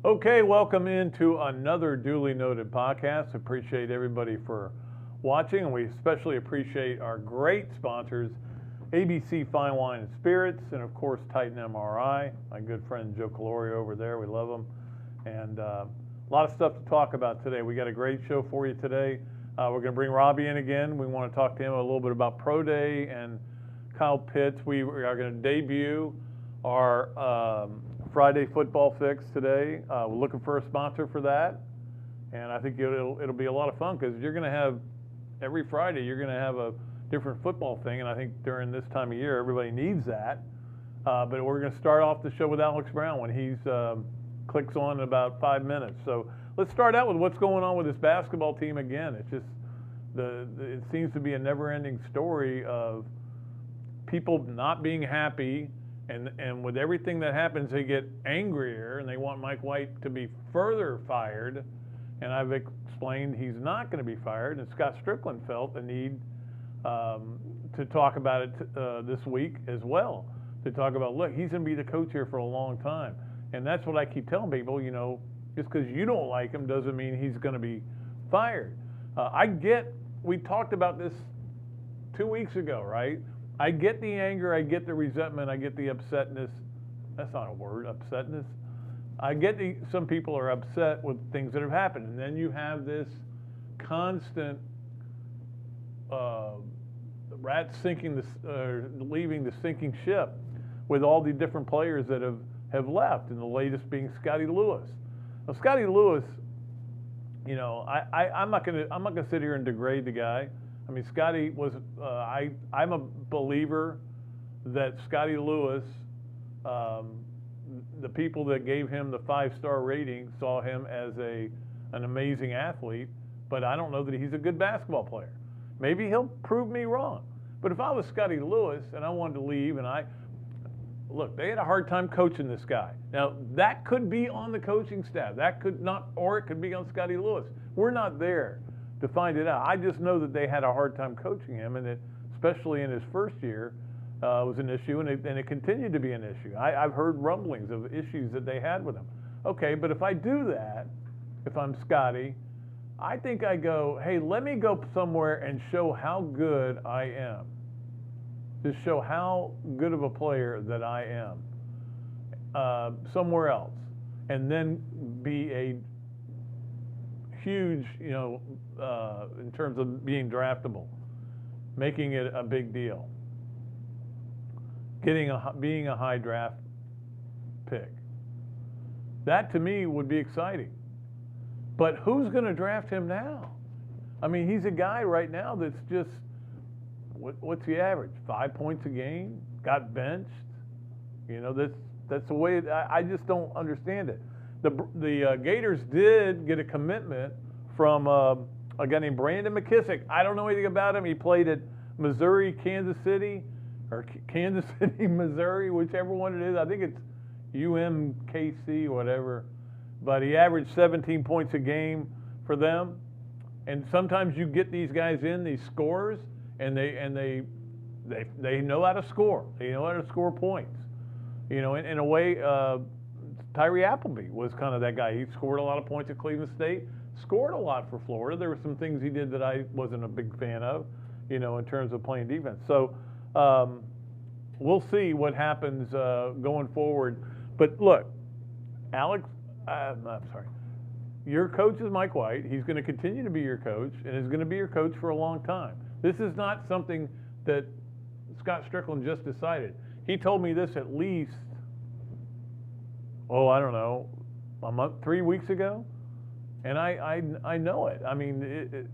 Okay, welcome into another Dooley Noted Podcast. Appreciate everybody for watching, and we especially appreciate our great sponsors, ABC Fine Wine and Spirits, and of course Titan MRI. My good friend Joe Calorio over there, we love him, and a lot of stuff to talk about today. We got a great show for you today. We're going to bring Robbie in again. We want to talk to him a little bit about Pro Day and Kyle Pitts. We are going to debut our Friday football fix today. We're looking for a sponsor for that, and I think it'll be a lot of fun because you're going to have every Friday you're going to have a different football thing, and I think during this time of year everybody needs that. But we're going to start off the show with Alex Brown when he clicks on in about 5 minutes. So let's start out with what's going on with this basketball team again. It's just it seems to be a never-ending story of people not being happy. And with everything that happens, they get angrier, and they want Mike White to be further fired. And I've explained he's not going to be fired. And Scott Strickland felt the need to talk about it this week as well, to talk about, look, he's going to be the coach here for a long time. And that's what I keep telling people, you know, just because you don't like him doesn't mean he's going to be fired. We talked about this 2 weeks ago, right? I get the anger, I get the resentment, I get the upsetness. That's not a word, upsetness. I get some people are upset with things that have happened, and then you have this constant rat sinking, leaving the sinking ship with all the different players that have left, and the latest being Scottie Lewis. Now, Scottie Lewis, you know, I'm not gonna sit here and degrade the guy. I mean, Scottie was, I'm a believer that Scottie Lewis, the people that gave him the 5-star rating saw him as an amazing athlete, but I don't know that he's a good basketball player. Maybe he'll prove me wrong. But if I was Scottie Lewis and I wanted to leave, look, they had a hard time coaching this guy. Now, that could be on the coaching staff. That could not, or it could be on Scottie Lewis. We're not there to find it out. I just know that they had a hard time coaching him, and it, especially in his first year, was an issue, and it continued to be an issue. I've heard rumblings of issues that they had with him. Okay, but if I do that, if I'm Scottie, I think I go, hey, let me go somewhere and show how good I am. Just show how good of a player that I am somewhere else, and then be a huge, you know, in terms of being draftable, making it a big deal, being a high draft pick. That to me would be exciting. But who's going to draft him now? I mean, he's a guy right now that's just, what's the average? 5 points a game, got benched. You know, that's the way I just don't understand it. The Gators did get a commitment from a guy named Brandon McKissick. I don't know anything about him. He played at Missouri, Kansas City, or Kansas City, Missouri, whichever one it is. I think it's UMKC, whatever. But he averaged 17 points a game for them. And sometimes you get these guys in, these scorers, and they know how to score. They know how to score points. You know, in a way, Tyree Appleby was kind of that guy. He scored a lot of points at Cleveland State, scored a lot for Florida. There were some things he did that I wasn't a big fan of, you know, in terms of playing defense. So we'll see what happens going forward. But look, Alex, I'm sorry. Your coach is Mike White. He's going to continue to be your coach, and is going to be your coach for a long time. This is not something that Scott Strickland just decided. He told me this at least, I don't know, a month, 3 weeks ago, and I know it. I mean,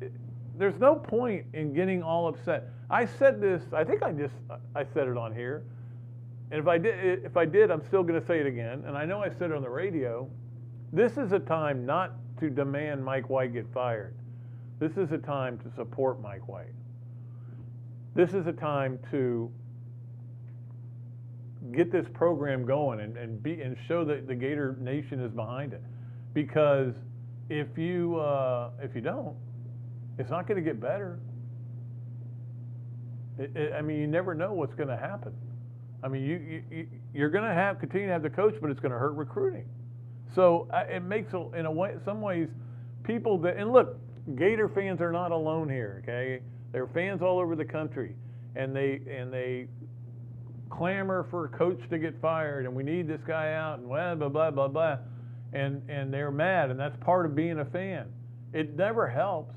there's no point in getting all upset. I said this. I think I said it on here, and if I did, I'm still going to say it again. And I know I said it on the radio. This is a time not to demand Mike White get fired. This is a time to support Mike White. This is a time to get this program going and show that the Gator Nation is behind it. Because if you don't, it's not going to get better. I mean, you never know what's going to happen. I mean, you're going to continue to have the coach, but it's going to hurt recruiting. So it makes, in a way, some ways, people that, and look, Gator fans are not alone here, okay? There are fans all over the country, and they clamor for a coach to get fired, and we need this guy out, and blah, blah, blah, blah, blah. And they're mad, and that's part of being a fan. It never helps.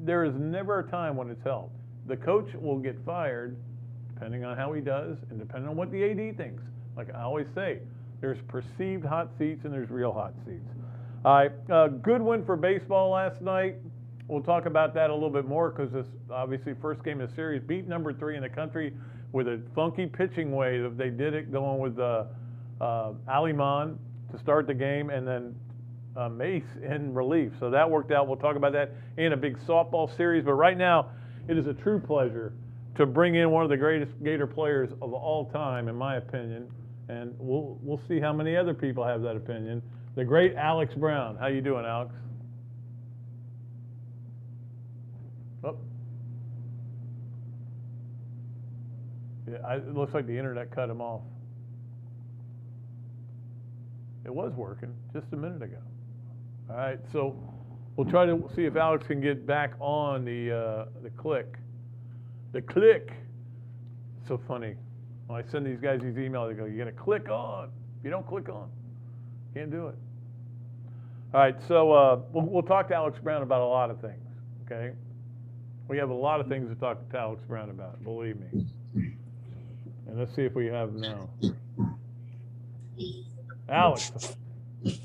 There is never a time when it's helped. The coach will get fired depending on how he does and depending on what the AD thinks. Like I always say, there's perceived hot seats and there's real hot seats. All right, good win for baseball last night. We'll talk about that a little bit more because this obviously first game of the series, beat number 3 in the country with a funky pitching way that they did it, going with Aliman to start the game and then Mace in relief. So that worked out. We'll talk about that in a big softball series. But right now, it is a true pleasure to bring in one of the greatest Gator players of all time, in my opinion. And we'll see how many other people have that opinion. The great Alex Brown. How you doing, Alex? Oh. Yeah, it looks like the internet cut him off. It was working just a minute ago. All right, so we'll try to see if Alex can get back on the click. The click. So funny. When I send these guys these emails, they go, "You got to click on. If you don't click on, can't do it." All right, so we'll talk to Alex Brown about a lot of things. Okay, we have a lot of things to talk to Alex Brown about. Believe me. And let's see if we have now. Alex.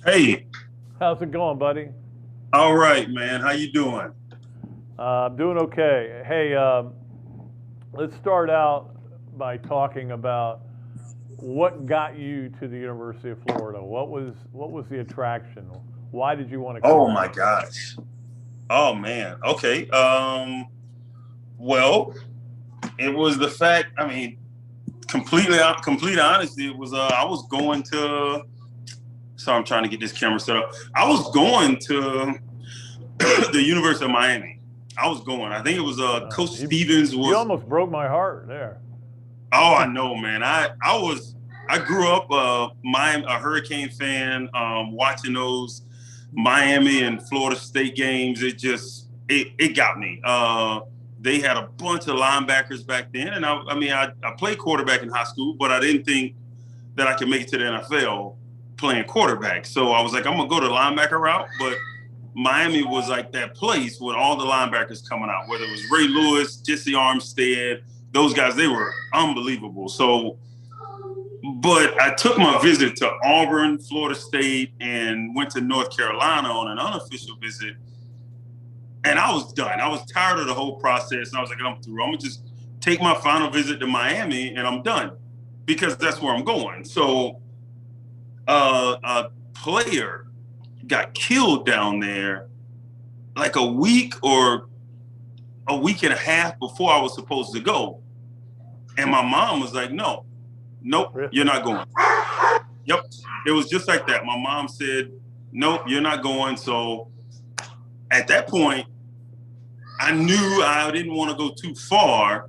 Hey. How's it going, buddy? All right, man. How you doing? I'm doing okay. Hey, let's start out by talking about what got you to the University of Florida. What was the attraction? Why did you want to come? Oh my gosh. Oh man. Okay. Well, it was the fact. I mean, complete honesty. It was. I was going to. So I'm trying to get this camera set up. I was going to the University of Miami. I was going. I think it was Coach Stevens was. You almost broke my heart there. Oh, I know, man. I grew up a Hurricane fan. Watching those Miami and Florida State games, it got me. They had a bunch of linebackers back then, and I played quarterback in high school, but I didn't think that I could make it to the NFL playing quarterback. So I was like, I'm gonna go the linebacker route, but Miami was like that place with all the linebackers coming out, whether it was Ray Lewis, Jesse Armstead, those guys, they were unbelievable. So, but I took my visit to Auburn, Florida State, and went to North Carolina on an unofficial visit. And I was done. I was tired of the whole process. And I was like, I'm through. I'm gonna just take my final visit to Miami and I'm done because that's where I'm going. So a player got killed down there like a week or a week and a half before I was supposed to go. And my mom was like, nope, you're not going. Yep. It was just like that. My mom said, nope, you're not going. So at that point, I knew I didn't want to go too far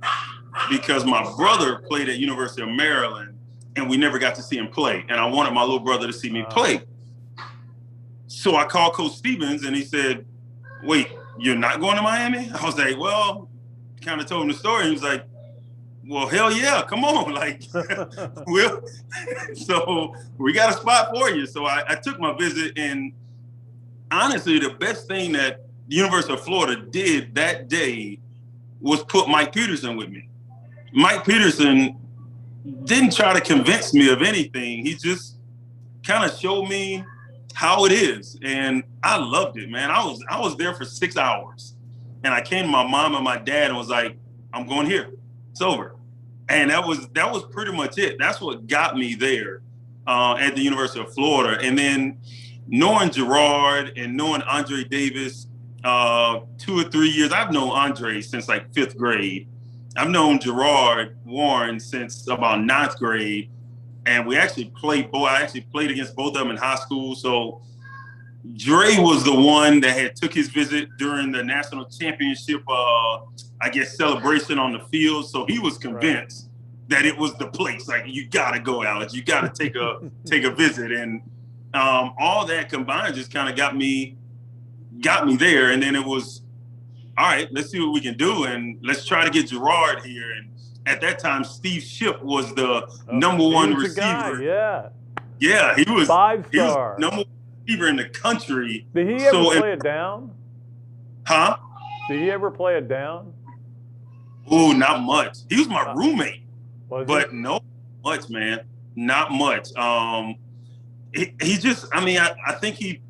because my brother played at University of Maryland and we never got to see him play. And I wanted my little brother to see me play. So I called Coach Stevens and he said, wait, you're not going to Miami? I was like, well, kind of told him the story. He was like, well, hell yeah, come on. Like, so we got a spot for you. So I took my visit, and honestly, the best thing that the University of Florida did that day was put Mike Peterson with me. Mike Peterson didn't try to convince me of anything. He just kind of showed me how it is. And I loved it, man. I was there for 6 hours. And I came to my mom and my dad and was like, I'm going here. It's over. And that was pretty much it. That's what got me there at the University of Florida. And then knowing Gerard and knowing Andre Davis, 2 or 3 years, I've known Andre since like 5th grade. I've known Gerard Warren since about 9th grade. And we actually I actually played against both of them in high school. So Dre was the one that had took his visit during the national championship, celebration on the field. So he was convinced that it was the place. Like, you got to go, Alex. You got to take a visit. And all that combined just kind of got me there. And then it was, all right, let's see what we can do. And let's try to get Gerard here. And at that time, Steve Shipp was the number one receiver. Guy, yeah. Yeah, he was 5-star. Number one receiver in the country. Did he ever play it down? Huh? Did he ever play it down? Oh, not much. He was my roommate. But no much, man. Not much. He just, I mean, I think he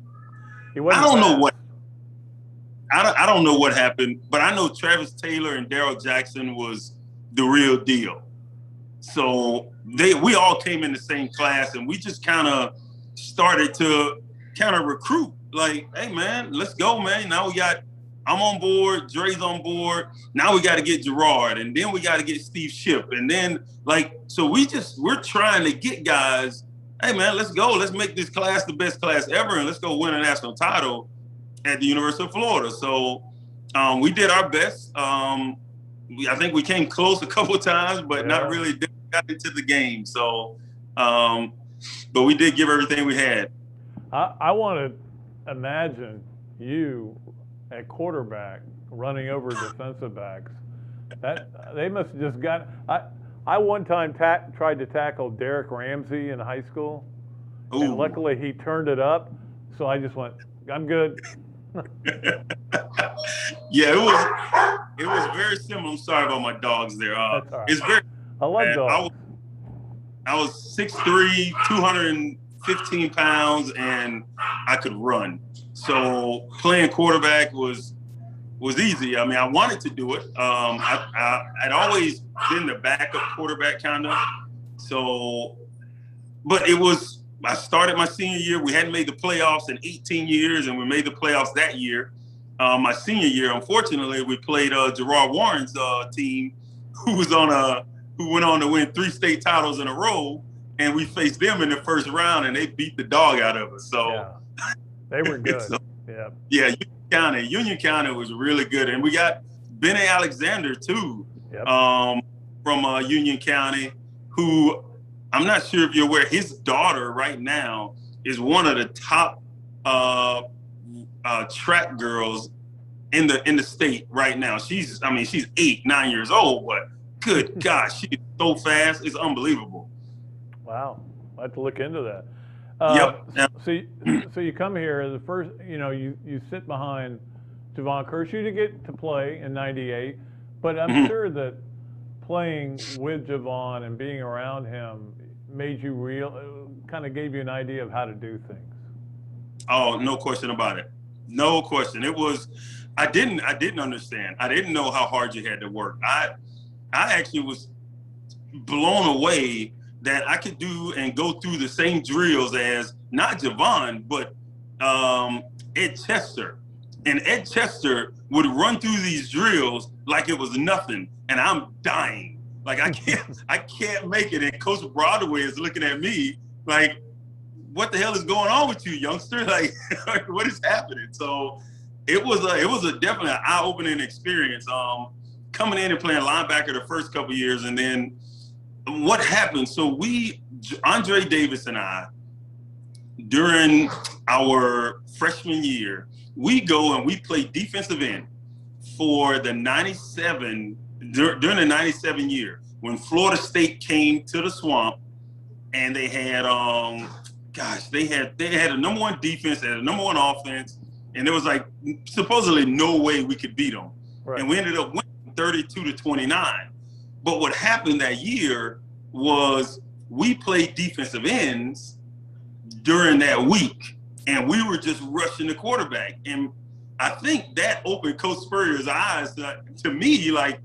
I don't know what. I don't know what happened, but I know Travis Taylor and Darrell Jackson was the real deal. So we all came in the same class, and we just kind of started to kind of recruit. Like, hey man, let's go, man. Now I'm on board, Dre's on board. Now we got to get Gerard, and then we got to get Steve Shipp, and then so we're trying to get guys. Hey man, let's go. Let's make this class the best class ever, and let's go win a national title at the University of Florida. So we did our best. I think we came close a couple of times, but not really got into the game. So, but we did give everything we had. I want to imagine you at quarterback running over defensive backs. That they must have just got. I one time tried to tackle Derek Ramsey in high school, and luckily he turned it up. So I just went, I'm good. Yeah, it was very similar. I'm sorry about my dogs there. It's very. I love dogs. I was 6'3", 215 pounds, and I could run. So playing quarterback was easy. I mean, I wanted to do it. I'd always been the backup quarterback kind of. So, but it was. I started my senior year. We hadn't made the playoffs in 18 years, and we made the playoffs that year. My senior year, unfortunately, we played Gerard Warren's team, who went on to win 3 state titles in a row, and we faced them in the first round, and they beat the dog out of us. So yeah. They were good. Yeah, Union County was really good, and we got Benny Alexander too, from Union County, who. I'm not sure if you're aware, his daughter right now is one of the top track girls in the state right now. She's 8, 9 years old, but good gosh, she's so fast. It's unbelievable. Wow. I have to look into that. Yep. So you come here, the first, you sit behind Javon Kershaw. You didn't get to play in 98, but I'm sure that playing with Javon and being around him made you kind of gave you an idea of how to do things. Oh, no question about it. No question. It was, I didn't understand. I didn't know how hard you had to work. I actually was blown away that I could do and go through the same drills as not Javon, but Ed Chester. And Ed Chester would run through these drills like it was nothing, and I'm dying. Like I can't make it. And Coach Broadway is looking at me like, what the hell is going on with you, youngster? Like, what is happening? So it was a definitely an eye-opening experience. Coming in and playing linebacker the first couple of years, and then what happened? So Andre Davis and I, during our freshman year, we go and we play defensive end for the 97, during the 97 year, when Florida State came to the Swamp, and they had, they had a number 1 defense, they had a number 1 offense, and there was like supposedly no way we could beat them. Right. And we ended up winning 32-29. But what happened that year was we played defensive ends during that week, and we were just rushing the quarterback. And I think that opened Coach Spurrier's eyes to me, like,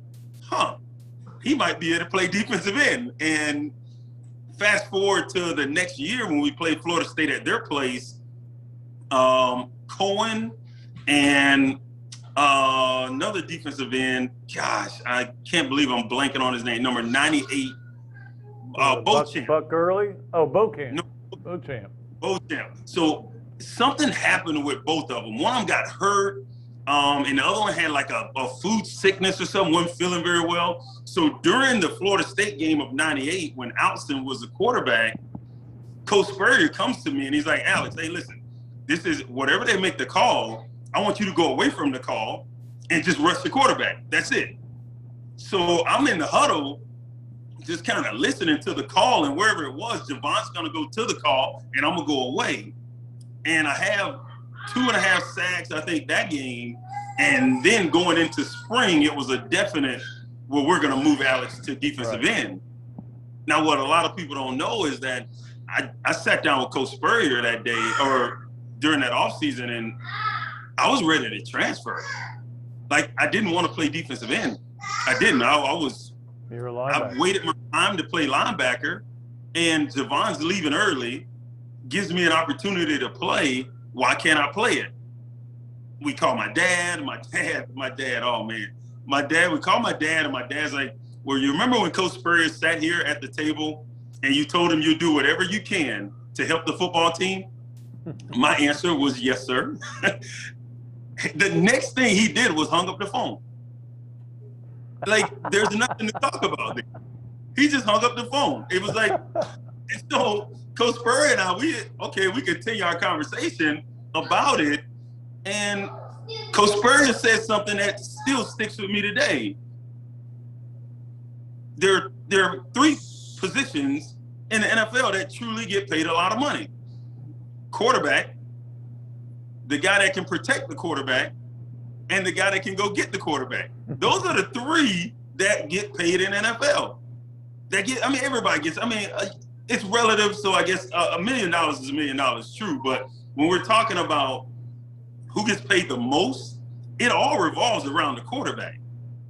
he might be able to play defensive end. And fast forward to the next year when we played Florida State at their place, Cohen and another defensive end, gosh, I can't believe I'm blanking on his name, number 98, Beauchamp. Buck Gurley? Oh, Beauchamp. No, Beauchamp. So something happened with both of them. One of them got hurt, and the other one had like a food sickness or something, wasn't feeling very well. So during the Florida State game of 98, when Alston was the quarterback, Coach Spurrier comes to me and he's like, Alex, hey, listen, this is whatever they make the call, I want you to go away from the call and just rush the quarterback. That's it. So I'm in the huddle, just kind of listening to the call, and wherever it was, Javon's going to go to the call and I'm going to go away. And I have 2.5 sacks, I think, that game. And then going into spring, it was a definite, well, we're going to move Alex to defensive end. Now, what a lot of people don't know is that I sat down with Coach Spurrier that day or during that offseason, and I was ready to transfer. Like, I didn't want to play defensive end. I didn't. I waited my time to play linebacker, and Javon's leaving early, gives me an opportunity to play. Why can't I play it? We call my dad, oh man. We call my dad, and my dad's like, well, you remember when Coach Spurrier sat here at the table and you told him you'll do whatever you can to help the football team? My answer was yes, sir. The next thing he did was hung up the phone. Like, there's nothing to talk about. He just hung up the phone. It was like, so Coach Spurrier and I, we continue our conversation about it. And Coach Spurrier said something that still sticks with me today. There are 3 positions in the NFL that truly get paid a lot of money. Quarterback, the guy that can protect the quarterback, and the guy that can go get the quarterback. Those are the 3 that get paid in NFL. Everybody gets, it's relative, so I guess $1 million is $1 million, true. But when we're talking about who gets paid the most, it all revolves around the quarterback,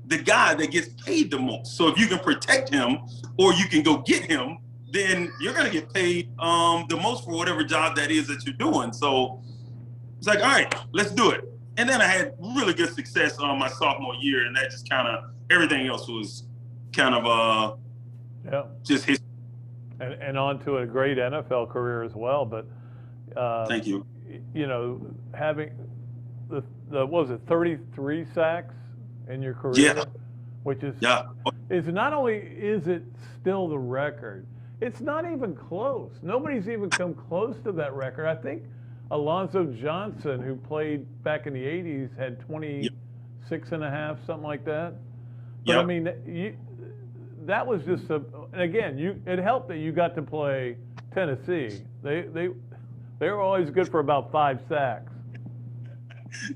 the guy that gets paid the most. So if you can protect him or you can go get him, then you're going to get paid the most for whatever job that is that you're doing. So it's like, all right, let's do it. And then I had really good success on my sophomore year, and that just kind of, everything else was kind of just history. And on to a great NFL career as well. But thank you. You know, having the what was it, 33 sacks in your career, which is not only is it still the record, it's not even close. Nobody's even come close to that record. I think Alonzo Johnson, who played back in the 80s, had 26 and a half, something like that. But I mean, that was just and again, it helped that you got to play Tennessee. They were always good for about 5 sacks.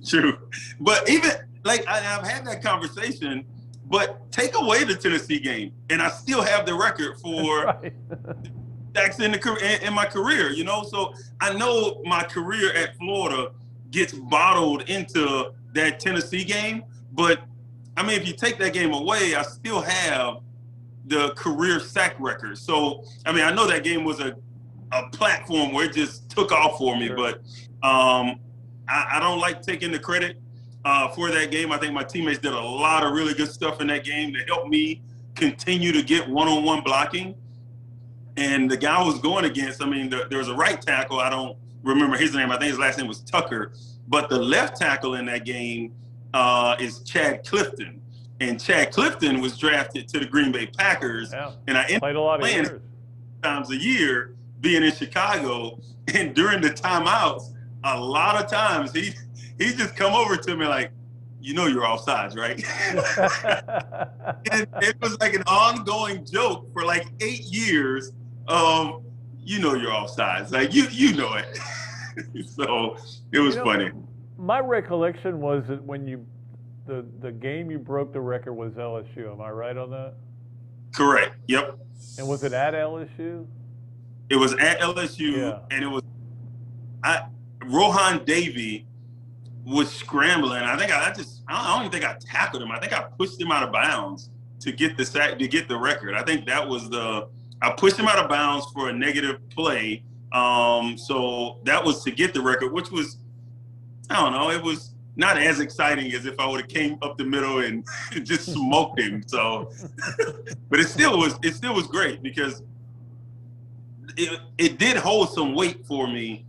True. But even, like, I've had that conversation, but take away the Tennessee game, and I still have the record for sacks in my career, you know? So I know my career at Florida gets bottled into that Tennessee game, but, I mean, if you take that game away, I still have the career sack record. So, I mean, I know that game was a platform where it just took off for me, but I don't like taking the credit for that game. I think my teammates did a lot of really good stuff in that game to help me continue to get one-on-one blocking. And the guy I was going against, I mean, there was a right tackle. I don't remember his name. I think his last name was Tucker. But the left tackle in that game is Chad Clifton. And Chad Clifton was drafted to the Green Bay Packers. Yeah. And I ended up playing times a year being in Chicago. And during the timeouts, a lot of times he just come over to me like, you know you're offsides, right? And it was like an ongoing joke for like 8 years of, you know you're offsides. Like, you know it. So it was funny. My recollection was that when the game you broke the record was LSU. Am I right on that? Correct. Yep. And was it at LSU? It was at LSU, and it was Rohan Davey was scrambling. I think I don't even think I tackled him. I think I pushed him out of bounds to get the sack, to get the record. I think that was I pushed him out of bounds for a negative play. So that was to get the record, which was, I don't know, it was not as exciting as if I would have came up the middle and just smoked him. So, but it still was great because it did hold some weight for me.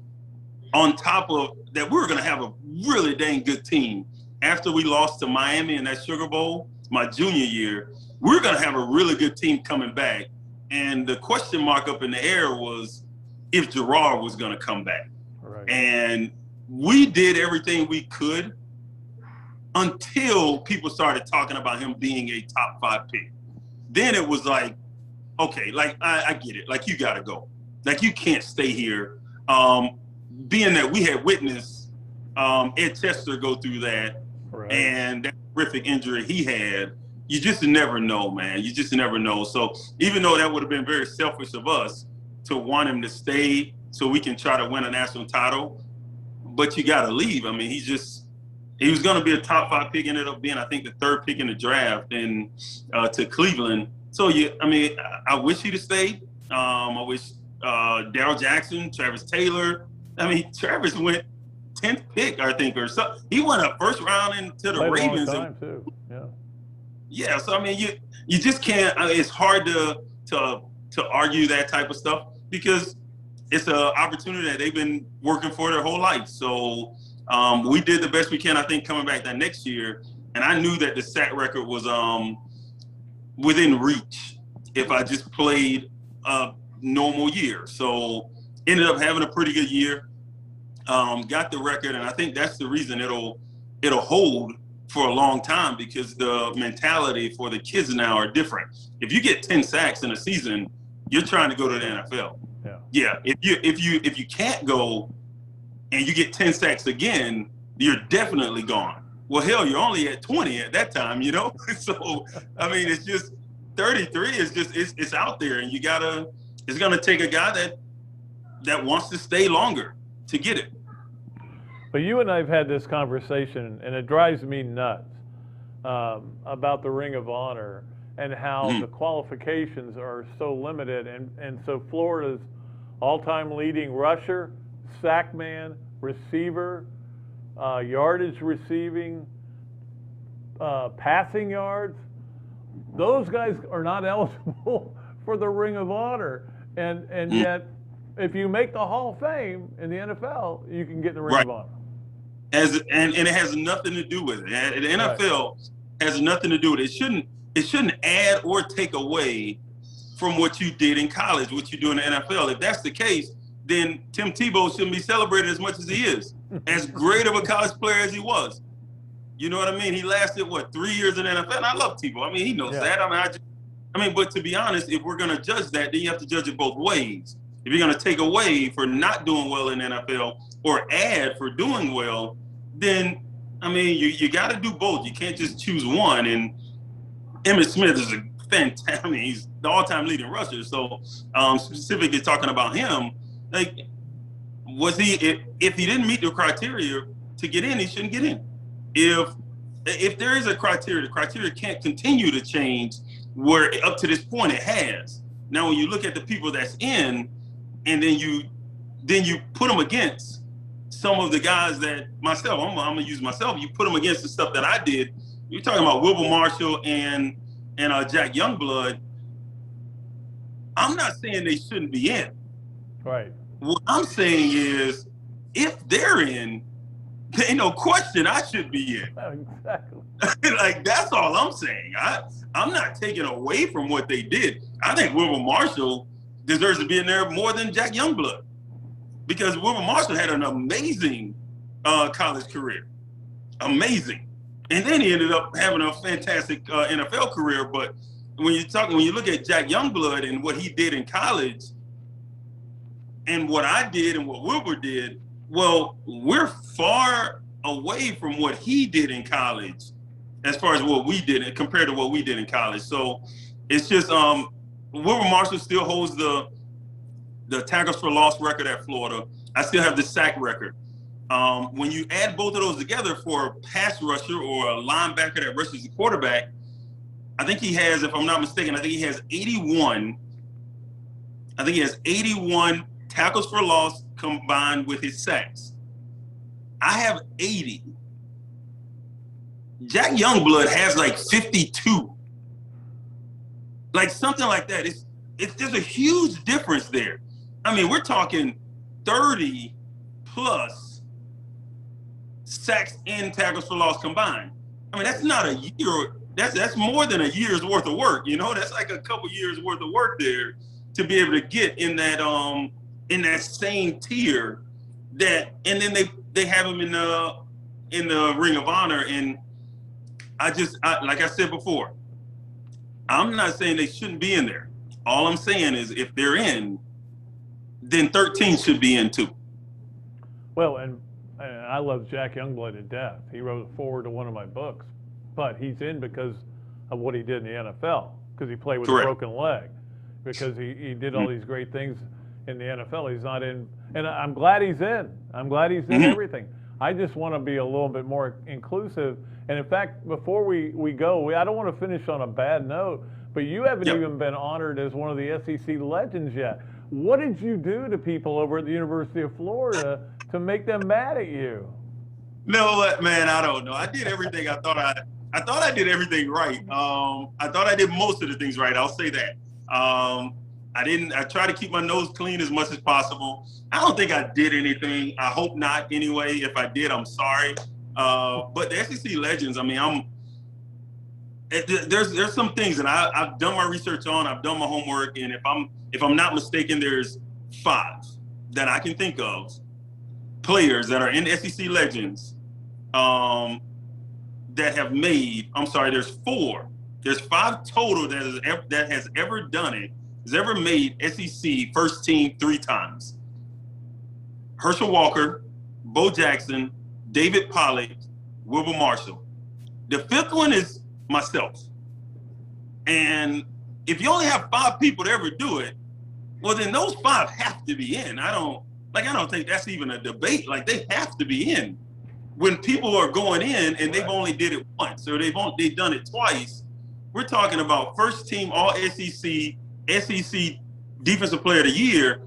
On top of that, we were going to have a really dang good team. After we lost to Miami in that Sugar Bowl, my junior year, we were going to have a really good team coming back. And the question mark up in the air was, if Gerard was going to come back. Right. And we did everything we could until people started talking about him being a top 5 pick. Then it was like, okay, like I get it. Like, you got to go. Like, you can't stay here. Being that we had witnessed Ed Chester go through that, right, and that horrific injury he had, you just never know, man. You just never know. So even though that would have been very selfish of us to want him to stay so we can try to win a national title, but you got to leave. I mean, he was going to be a top 5 pick, ended up being, I think, the 3rd pick in the draft and to Cleveland. So, I wish he'd have stayed. I wish Darryl Jackson, Travis Taylor. I mean, Travis went 10th pick, I think, or so. He went a first round into the Played Ravens. A long time too. Yeah. Yeah. So I mean, you just can't. It's hard to argue that type of stuff because it's an opportunity that they've been working for their whole life. So we did the best we can, I think, coming back that next year, and I knew that the sack record was within reach if I just played a normal year. So ended up having a pretty good year. Got the record, and I think that's the reason it'll hold for a long time because the mentality for the kids now are different. If you get 10 sacks in a season, you're trying to go to the NFL. Yeah. If you can't go and you get 10 sacks again, you're definitely gone. Well, hell, you're only at 20 at that time, So I mean, it's just 33 is just it's out there, and it's gonna take a guy that wants to stay longer to get it. But you and I have had this conversation, and it drives me nuts about the Ring of Honor and how the qualifications are so limited. And so Florida's all-time leading rusher, sack man, receiver, yardage receiving, passing yards, those guys are not eligible for the Ring of Honor. And yet, if you make the Hall of Fame in the NFL, you can get the Ring of Honor. And it has nothing to do with it. The NFL has nothing to do with it. It shouldn't add or take away from what you did in college, what you do in the NFL. If that's the case, then Tim Tebow shouldn't be celebrated as much as he is, as great of a college player as he was. You know what I mean? He lasted, 3 years in the NFL? And I love Tebow. I mean, he knows that. I mean, but to be honest, if we're going to judge that, then you have to judge it both ways. If you're going to take away for not doing well in the NFL or add for doing well, then, I mean, you got to do both. You can't just choose one. And Emmitt Smith is a fantastic, I mean, he's the all-time leading rusher. So specifically talking about him, like, was he, if he didn't meet the criteria to get in, he shouldn't get in. If there is a criteria, the criteria can't continue to change where up to this point it has. Now, when you look at the people that's in, and then you put them against some of the guys that myself, I'm gonna use myself. You put them against the stuff that I did. You're talking about Wilber Marshall and Jack Youngblood. I'm not saying they shouldn't be in. Right. What I'm saying is, if they're in, there ain't no question I should be in. Exactly. Like, that's all I'm saying. I'm not taking away from what they did. I think Wilber Marshall deserves to be in there more than Jack Youngblood, because Wilber Marshall had an amazing college career, amazing, and then he ended up having a fantastic NFL career. But when you look at Jack Youngblood and what he did in college, and what I did and what Wilber did, well, we're far away from what he did in college, as far as what we did compared to what we did in college. So it's just Wilber Marshall still holds the tackles for loss record at Florida. I still have the sack record. When you add both of those together for a pass rusher or a linebacker that rushes the quarterback, I think he has, if I'm not mistaken, I think he has 81. I think he has 81 tackles for loss combined with his sacks. I have 80. Jack Youngblood has like 52. Like something like that. There's a huge difference there. I mean, we're talking 30 plus sacks and tackles for loss combined. I mean, that's not a year. That's more than a year's worth of work. That's like a couple years worth of work there to be able to get in in that same tier and then they have him in the Ring of Honor. And like I said before, I'm not saying they shouldn't be in there. All I'm saying is if they're in, then 13 should be in too. Well, and I love Jack Youngblood to death. He wrote a foreword to one of my books, but he's in because of what he did in the NFL, because he played with Correct. a broken leg, because he did all these great things in the NFL. He's not in, and I'm glad he's in. I'm glad he's in everything. I just want to be a little bit more inclusive. And in fact, before we go, I don't want to finish on a bad note, but you haven't even been honored as one of the SEC legends yet. What did you do to people over at the University of Florida to make them mad at you? No, man, I don't know. I did everything. I thought I did everything right. I thought I did most of the things right. I'll say that. I try to keep my nose clean as much as possible. I don't think I did anything. I hope not anyway. If I did, I'm sorry. But the SEC legends, I mean, there's some things that I've done my research on. I've done my homework, and if I'm not mistaken, there's 5 that I can think of players that are in SEC legends that have made. I'm sorry, there's 4. There's 5 total that has ever done it. Has ever made SEC first team 3 times. Herschel Walker, Bo Jackson, David Pollack, Wilbur Marshall. The 5th one is myself. And if you only have 5 people to ever do it, well, then those 5 have to be in. I don't think that's even a debate. Like, they have to be in. When people are going in and they've only did it once or they've done it twice, we're talking about first team all SEC Defensive Player of the Year.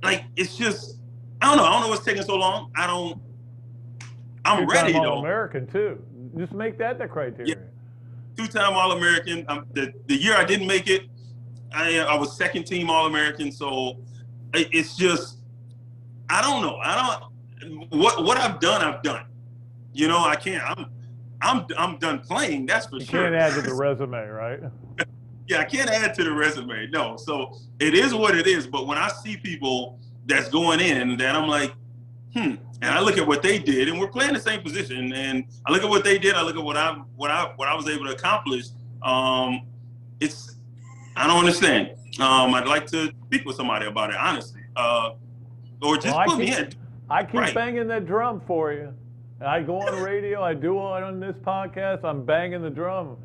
Like, it's just, I don't know what's taking so long. I'm ready though. All-American too. Just make that the criteria. Yeah. 2-time All-American. The year I didn't make it, I was second team All-American. So it's just, I don't know. What I've done, I've done. You know, I can't. I'm done playing. That's for sure. You can't add to the resume, right? Yeah, I can't add to the resume. No. So it is what it is. But when I see people that's going in, then I'm like, and I look at what they did, and we're playing the same position. And I look at what they did. I look at what I was able to accomplish. I don't understand. I'd like to speak with somebody about it, honestly, or just put me in. I keep banging that drum for you. I go on radio. I do it on this podcast. I'm banging the drum.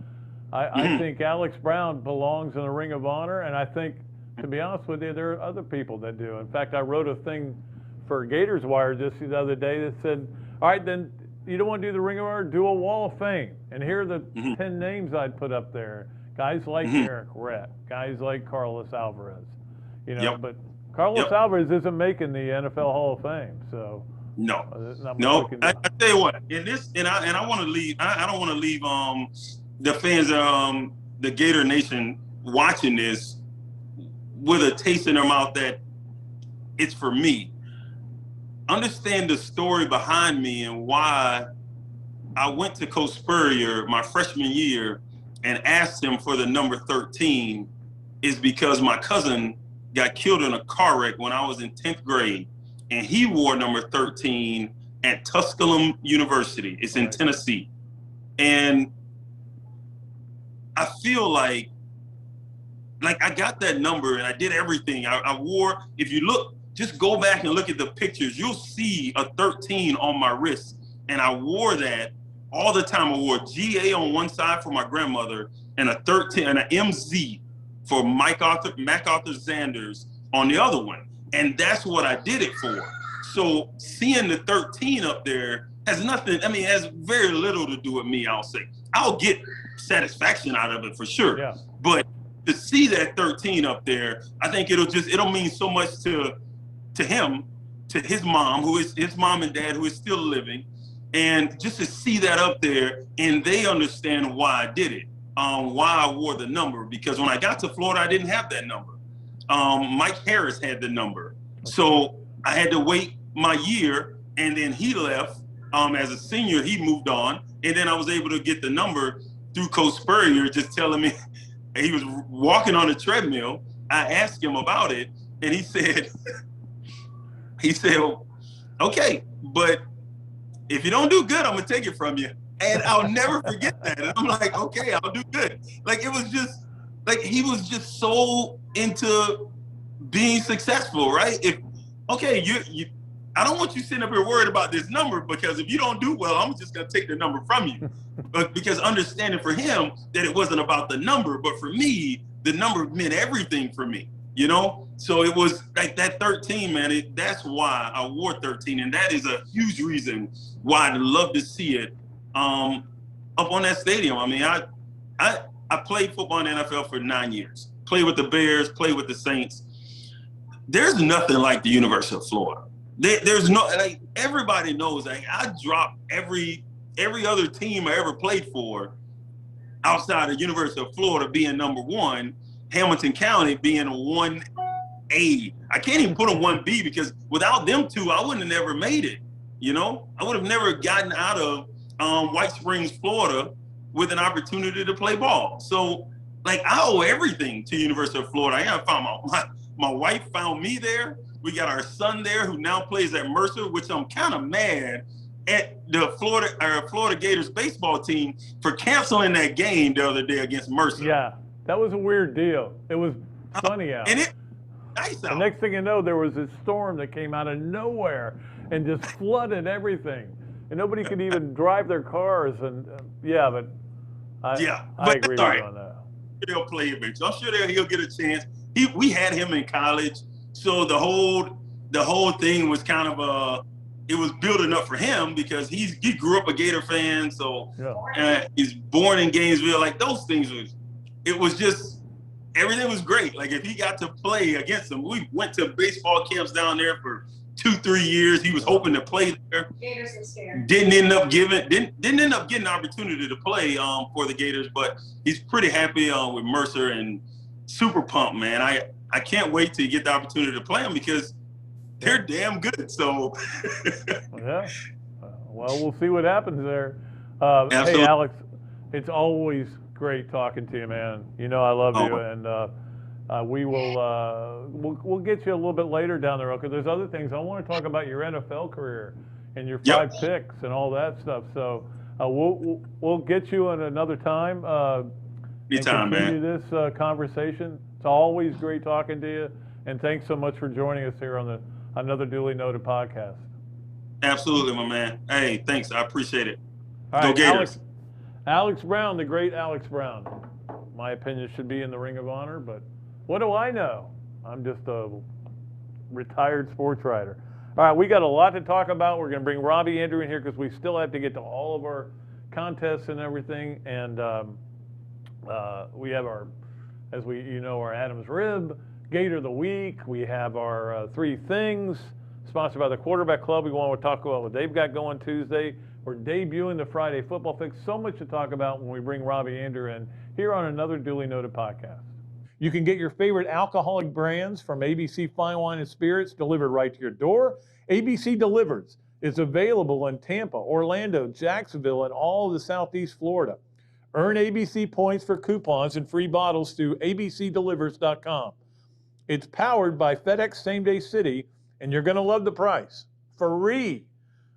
I think Alex Brown belongs in the Ring of Honor, and I think, to be honest with you, there are other people that do. In fact, I wrote a thing for Gators Wire just the other day that said, all right, then you don't want to do the Ring of Honor, do a Wall of Fame. And here are the 10 names I'd put up there. Guys like Eric Rett, guys like Carlos Alvarez. You know, but Carlos Alvarez isn't making the NFL Hall of Fame. So no. I tell you what, in this, and I want to leave. I don't want to leave the fans of the Gator Nation watching this with a taste in their mouth that it's for me. Understand the story behind me and why I went to Coach Spurrier my freshman year and asked him for the number 13 is because my cousin got killed in a car wreck when I was in 10th grade, and he wore number 13 at Tusculum University. It's in Tennessee. And I feel like I got that number and I did everything. I wore, if you look, just go back and look at the pictures, you'll see a 13 on my wrist. And I wore that all the time. I wore GA on one side for my grandmother and a 13 and an MZ for MacArthur Zanders on the other one. And that's what I did it for. So seeing the 13 up there has nothing, I mean, it has very little to do with me, I'll say. I'll get satisfaction out of it for sure. Yeah. But to see that 13 up there, I think it'll mean so much to him, to his mom, his mom and dad who is still living. And just to see that up there, and they understand why I did it, why I wore the number. Because when I got to Florida, I didn't have that number. Mike Harris had the number. So I had to wait my year, and then he left. As a senior, he moved on. And then I was able to get the number through Coach Spurrier, just telling me he was walking on a treadmill. I asked him about it, And he said, okay, but if you don't do good, I'm gonna take it from you. And I'll never forget that. And I'm like, okay, I'll do good. Like, it was just, like, he was just so into being successful, right? Okay, I don't want you sitting up here worried about this number, because if you don't do well, I'm just gonna take the number from you. But because understanding for him that it wasn't about the number, but for me, the number meant everything for me, you know? So it was like that 13, man, that's why I wore 13. And that is a huge reason why I'd love to see it up on that stadium. I mean, I played football in the NFL for 9 years, played with the Bears, played with the Saints. There's nothing like the University of Florida. There's no, like, everybody knows, like, I dropped every other team I ever played for outside of University of Florida being number one, Hamilton County being a 1A. I can't even put a 1B, because without them two, I wouldn't have never made it. You know, I would have never gotten out of White Springs, Florida, with an opportunity to play ball. So, like, I owe everything to University of Florida. I found my wife found me there. We got our son there, who now plays at Mercer, which I'm kind of mad at the Florida Gators baseball team for canceling that game the other day against Mercer. Yeah, that was a weird deal. It was sunny out. And nice out. The next thing you know, there was this storm that came out of nowhere and just flooded everything. And nobody could even drive their cars. And but I agree with you on that. He'll play eventually. I'm sure he'll get a chance. We had him in college, so the whole thing was kind of it was building up for him, because he grew up a Gator fan, so he's born in Gainesville. Like, those things it was just, everything was great. Like, if he got to play against them, we went to baseball camps down there for 2-3 years. He was hoping to play there. Gators are scared. Didn't end up getting an opportunity to play for the Gators, but he's pretty happy with Mercer and super pumped, man. I can't wait to get the opportunity to play them, because they're damn good. So yeah. Well, we'll see what happens there. Absolutely. Hey, Alex, it's always great talking to you, man. You know I love you, and we will we'll get you a little bit later down the road, because there's other things. I want to talk about your NFL career and your 5 picks and all that stuff. So we'll get you at another time. Anytime, and continue man. This conversation. It's always great talking to you, and thanks so much for joining us here on the Another Dooley Noted Podcast. Absolutely, my man. Hey, thanks. I appreciate it. All Go right, Gators. Alex Brown, the great Alex Brown. My opinion should be in the Ring of Honor, but what do I know? I'm just a retired sports writer. All right, we got a lot to talk about. We're going to bring Robbie Andreu in here, because we still have to get to all of our contests and everything, and we have our, as our Adams Rib, Gator of the Week. We have our 3 Things, sponsored by the Quarterback Club. We want to talk about what they've got going Tuesday. We're debuting the Friday Football Fix. So much to talk about when we bring Robbie Andreu in here on Another Dooley Noted Podcast. You can get your favorite alcoholic brands from ABC Fine Wine and Spirits delivered right to your door. ABC Delivers is available in Tampa, Orlando, Jacksonville, and all of the Southeast Florida. Earn ABC points for coupons and free bottles through abcdelivers.com. It's powered by FedEx Same Day City, and you're going to love the price. Free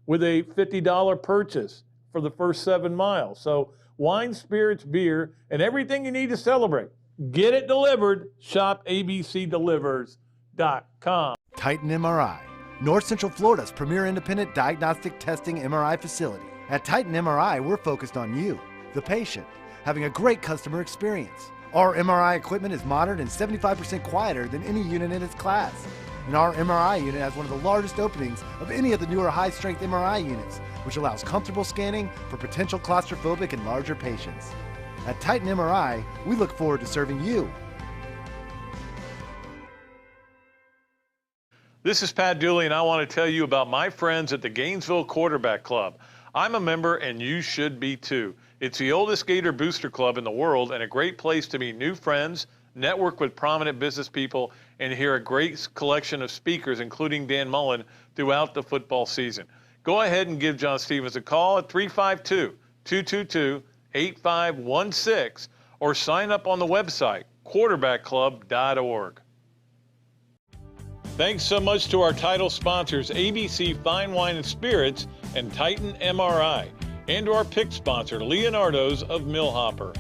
with a $50 purchase for the first 7 miles. So wine, spirits, beer, and everything you need to celebrate. Get it delivered. Shop abcdelivers.com. Titan MRI, North Central Florida's premier independent diagnostic testing MRI facility. At Titan MRI, we're focused on you, the patient, having a great customer experience. Our MRI equipment is modern and 75% quieter than any unit in its class. And our MRI unit has one of the largest openings of any of the newer high-strength MRI units, which allows comfortable scanning for potential claustrophobic and larger patients. At Titan MRI, we look forward to serving you. This is Pat Dooley, and I want to tell you about my friends at the Gainesville Quarterback Club. I'm a member, and you should be too. It's the oldest Gator booster club in the world, and a great place to meet new friends, network with prominent business people, and hear a great collection of speakers, including Dan Mullen, throughout the football season. Go ahead and give John Stevens a call at 352-222-8516 or sign up on the website, quarterbackclub.org. Thanks so much to our title sponsors, ABC Fine Wine and Spirits and Titan MRI, and to our pick sponsor, Leonardo's of Millhopper.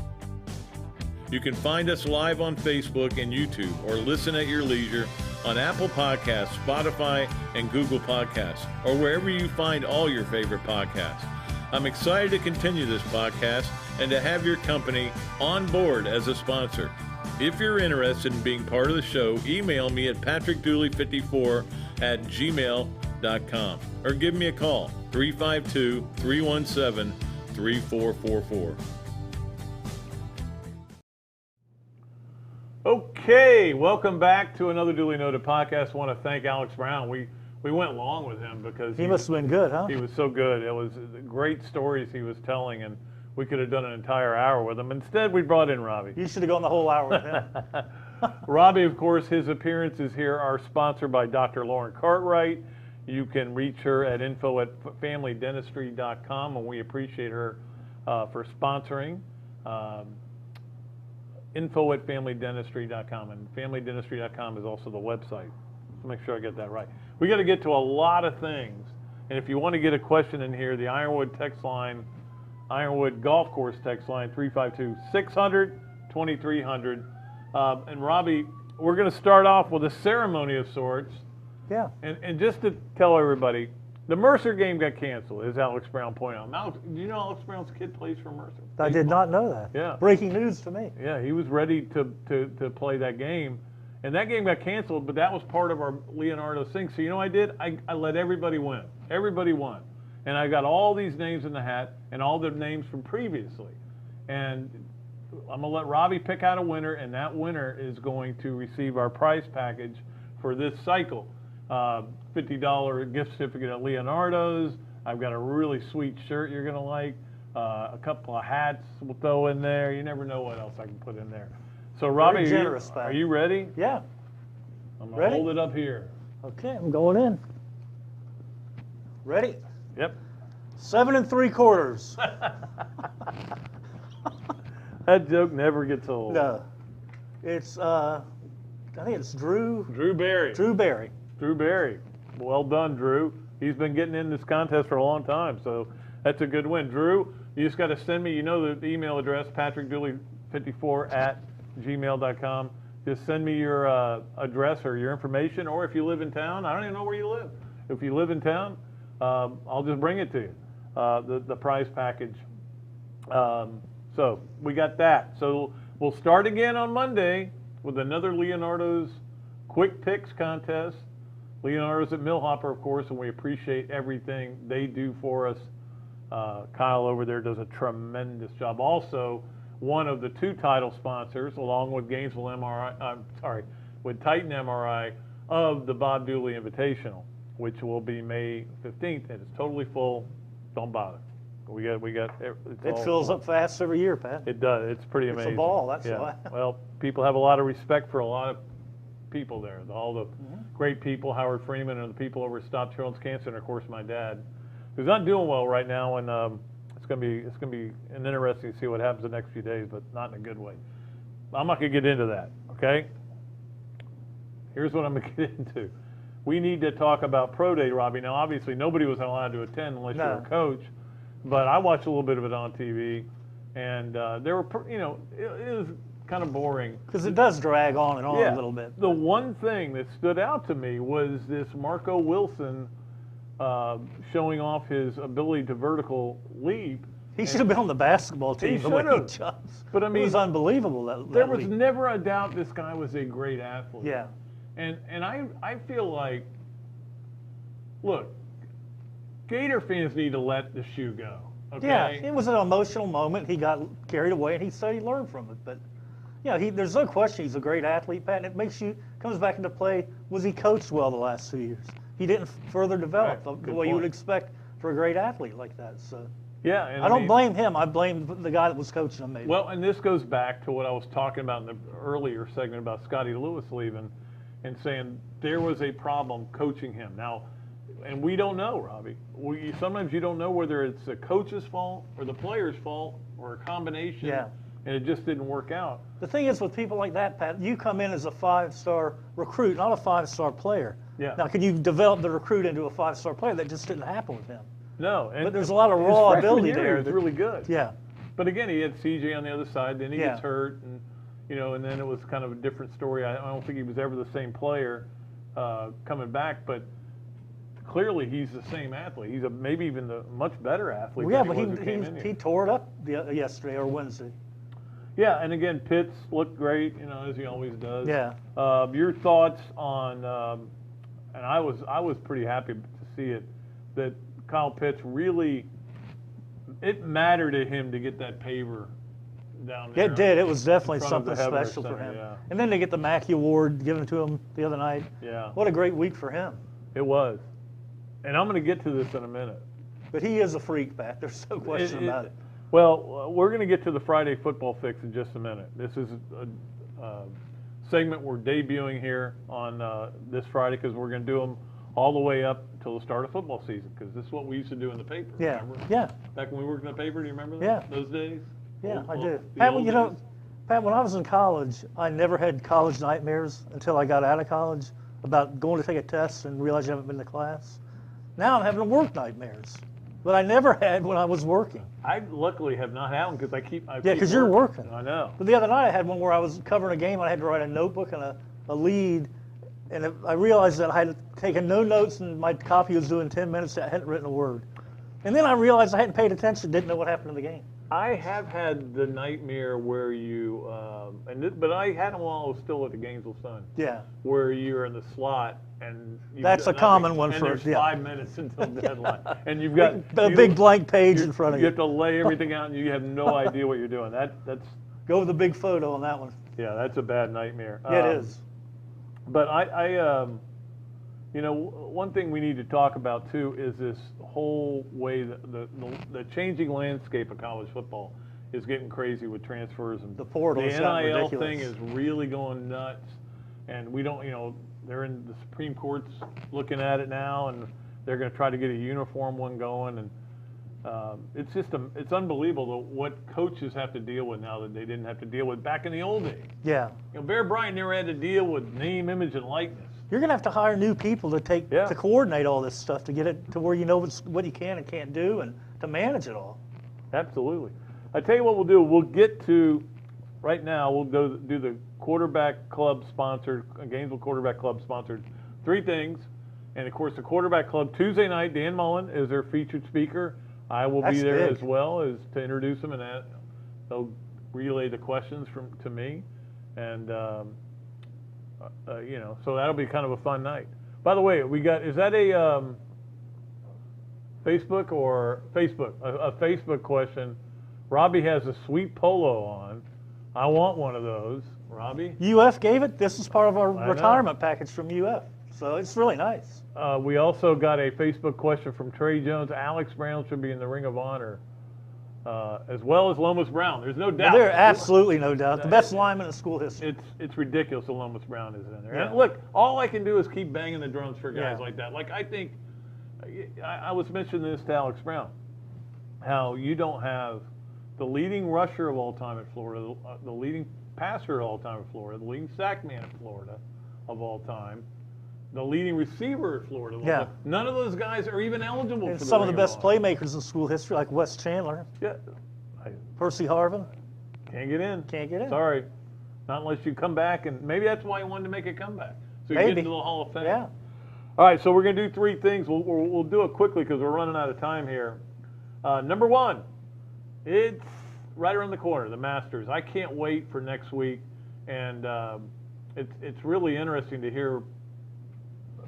You can find us live on Facebook and YouTube or listen at your leisure on Apple Podcasts, Spotify, and Google Podcasts, or wherever you find all your favorite podcasts. I'm excited to continue this podcast and to have your company on board as a sponsor. If you're interested in being part of the show, email me at patrickdooley54@gmail.com or give me a call, 352-317-3444. Okay, welcome back to another Dooley Noted Podcast. I want to thank Alex Brown. We went long with him because he must have been good, huh? He was so good. It was great stories he was telling, and we could have done an entire hour with him. Instead, we brought in Robbie. You should have gone the whole hour with him. Robbie, of course, his appearances here are sponsored by Dr. Lauren Cartwright. You can reach her at info@familydentistry.com, and we appreciate her for sponsoring. Info@familydentistry.com, and familydentistry.com is also the website. So make sure I get that right. We got to get to a lot of things, and if you want to get a question in here, the Ironwood text line, Ironwood Golf Course text line, 352-600-2300. And Robbie, we're going to start off with a ceremony of sorts. Yeah. And just to tell everybody, the Mercer game got canceled, as Alex Brown pointed out. Do you know Alex Brown's kid plays for Mercer? I did not know that. Yeah. Breaking news to me. Yeah, he was ready to play that game. And that game got canceled, but that was part of our Leonardo thing. So you know what I did? I let everybody win. Everybody won. And I got all these names in the hat and all the names from previously. And I'm going to let Robbie pick out a winner, and that winner is going to receive our prize package for this cycle. $50 gift certificate at Leonardo's. I've got a really sweet shirt you're going to like. A couple of hats we'll throw in there. You never know what else I can put in there. So, Robbie, are you ready? Yeah. I'm going to hold it up here. Okay, I'm going in. Ready? Yep. 7 3/4. That joke never gets old. No. It's, I think it's Drew Berry. Drew Berry. Drew Berry. Well done, Drew. He's been getting in this contest for a long time, so that's a good win. Drew, you just got to send me, you know the email address, patrickdooley54@gmail.com. Just send me your address or your information, or if you live in town, I don't even know where you live. If you live in town, I'll just bring it to you, the prize package. So we got that. So we'll start again on Monday with another Leonardo's Quick Picks contest. Leonardo's at Millhopper, of course, and we appreciate everything they do for us. Kyle over there does a tremendous job. Also, one of the two title sponsors, along with Gainesville with Titan MRI, of the Bob Dooley Invitational, which will be May 15th, and it's totally full. Don't bother. It fills up fast every year, Pat. It does. It's pretty amazing. It's a ball, that's why. Well, people have a lot of respect for a lot of people there. All the great people, Howard Freeman, and the people over at Stop Children's Cancer, and of course my dad, who's not doing well right now, and it's gonna be interesting to see what happens the next few days, but not in a good way. I'm not gonna get into that. Okay. Here's what I'm gonna get into. We need to talk about Pro Day, Robbie. Now, obviously, nobody was allowed to attend unless you're a coach. But I watched a little bit of it on TV, and there were, it was kind of boring. Because it does drag on and on a little bit. The one thing that stood out to me was this Marco Wilson showing off his ability to vertical leap. He should have been on the basketball team the way he jumps. But I mean, it was unbelievable. There was never a doubt this guy was a great athlete. Yeah. And I feel like, look, Gator fans need to let the shoe go. Okay? Yeah, it was an emotional moment. He got carried away, and he said he learned from it. But there's no question he's a great athlete, Pat. And it comes back into play. Was he coached well the last 2 years? He didn't further develop the way you would expect for a great athlete like that. So yeah, and I don't blame him. I blame the guy that was coaching him. Maybe. Well, and this goes back to what I was talking about in the earlier segment about Scottie Lewis leaving, and saying there was a problem coaching him. Now, and we don't know, Robbie. Sometimes you don't know whether it's the coach's fault or the player's fault or a combination. Yeah. and it just didn't work out. The thing is with people like that, Pat, you come in as a 5-star recruit, not a 5-star player. Yeah. Now, can you develop the recruit into a 5-star player? That just didn't happen with him. No, But there's a lot of raw ability there. He was really good. Yeah. But again, he had CJ on the other side. Then he Yeah. gets hurt, and and then it was kind of a different story. I don't think he was ever the same player coming back, but clearly he's the same athlete. He's maybe even the much better athlete. Well, yeah, than but he was who came in he here. tore it up yesterday or Wednesday. Yeah, and again, Pitts looked great, as he always does. Yeah. Your thoughts on, and I was pretty happy to see it, that Kyle Pitts really, it mattered to him to get that paver down there. It did. It was definitely in front of something the Hebner special for Center, him. yeah. And then they get the Mackey Award given to him the other night. Yeah. What a great week for him. It was. And I'm going to get to this in a minute. But he is a freak, Pat. There's no question about it. Well, we're going to get to the Friday football fix in just a minute. This is a segment we're debuting here on this Friday because we're going to do them all the way up until the start of football season because this is what we used to do in the paper. Yeah. Remember? Yeah. Back when we worked in the paper, do you remember that? Yeah. Those days? Yeah, I do. The Pat, old days? Pat, when I was in college, I never had college nightmares until I got out of college about going to take a test and realize you haven't been to class. Now I'm having work nightmares, but I never had when I was working. I luckily have not had one because I keep because you're working. I know. But the other night I had one where I was covering a game and I had to write a notebook and a lead, and I realized that I had taken no notes and my copy was due in 10 minutes. I hadn't written a word. And then I realized I hadn't paid attention, didn't know what happened in the game. I have had the nightmare where you, but I had them while I was still at the Gainesville Sun. Yeah. Where you're in the slot and That's a common one for there's 5 minutes until deadline, and you've got a big blank page in front of you you. have to lay everything out, and you have no idea what you're doing. That's Go with the big photo on that one. yeah, that's a bad nightmare. Yeah, it is. But one thing we need to talk about too is this whole way the changing landscape of college football is getting crazy with transfers and The portal the has gotten NIL ridiculous. thing is really going nuts, and we don't, they're in the Supreme Court's looking at it now, and they're going to try to get a uniform one going, and it's just it's unbelievable what coaches have to deal with now that they didn't have to deal with back in the old days. Yeah. Bear Bryant never had to deal with name, image, and likeness. You're going to have to hire new people to to coordinate all this stuff to get it to where you know what you can and can't do and to manage it all. Absolutely. I tell you what we'll do. We'll get to, right now, we'll go do the quarterback club sponsored, Gainesville Quarterback Club sponsored 3 things. And of course, the quarterback club Tuesday night, Dan Mullen is their featured speaker. I will be there as well as to introduce them, and they'll relay the questions to me. And, so that'll be kind of a fun night. By the way, is that a Facebook or Facebook? A Facebook question. Robbie has a sweet polo on. I want one of those. Robbie? UF gave it. This is part of our retirement package from UF. So it's really nice. We also got a Facebook question from Trey Jones. Alex Brown should be in the Ring of Honor, as well as Lomas Brown. There's no doubt. There's absolutely no doubt. The best lineman in school history. It's ridiculous that Lomas Brown is in there. Yeah. And look, all I can do is keep banging the drums for guys like that. Like, I think, I was mentioning this to Alex Brown, how you don't have the leading rusher of all time at Florida, the leading passer of all time at Florida, the leading sack man at Florida of all time, the leading receiver at Florida. Yeah. None of those guys are even eligible And for some of the Ring best Honor. playmakers in school history, like Wes Chandler, Yeah. Percy Harvin. Can't get in. Can't get in. Sorry. Not unless you come back, and maybe that's why he wanted to make a comeback. So you Maybe. get into the Hall of Fame. Yeah. All right, so we're going to do 3 things. We'll do it quickly because we're running out of time here. Number 1, it's right around the corner, the Masters. I can't wait for next week, and it's really interesting to hear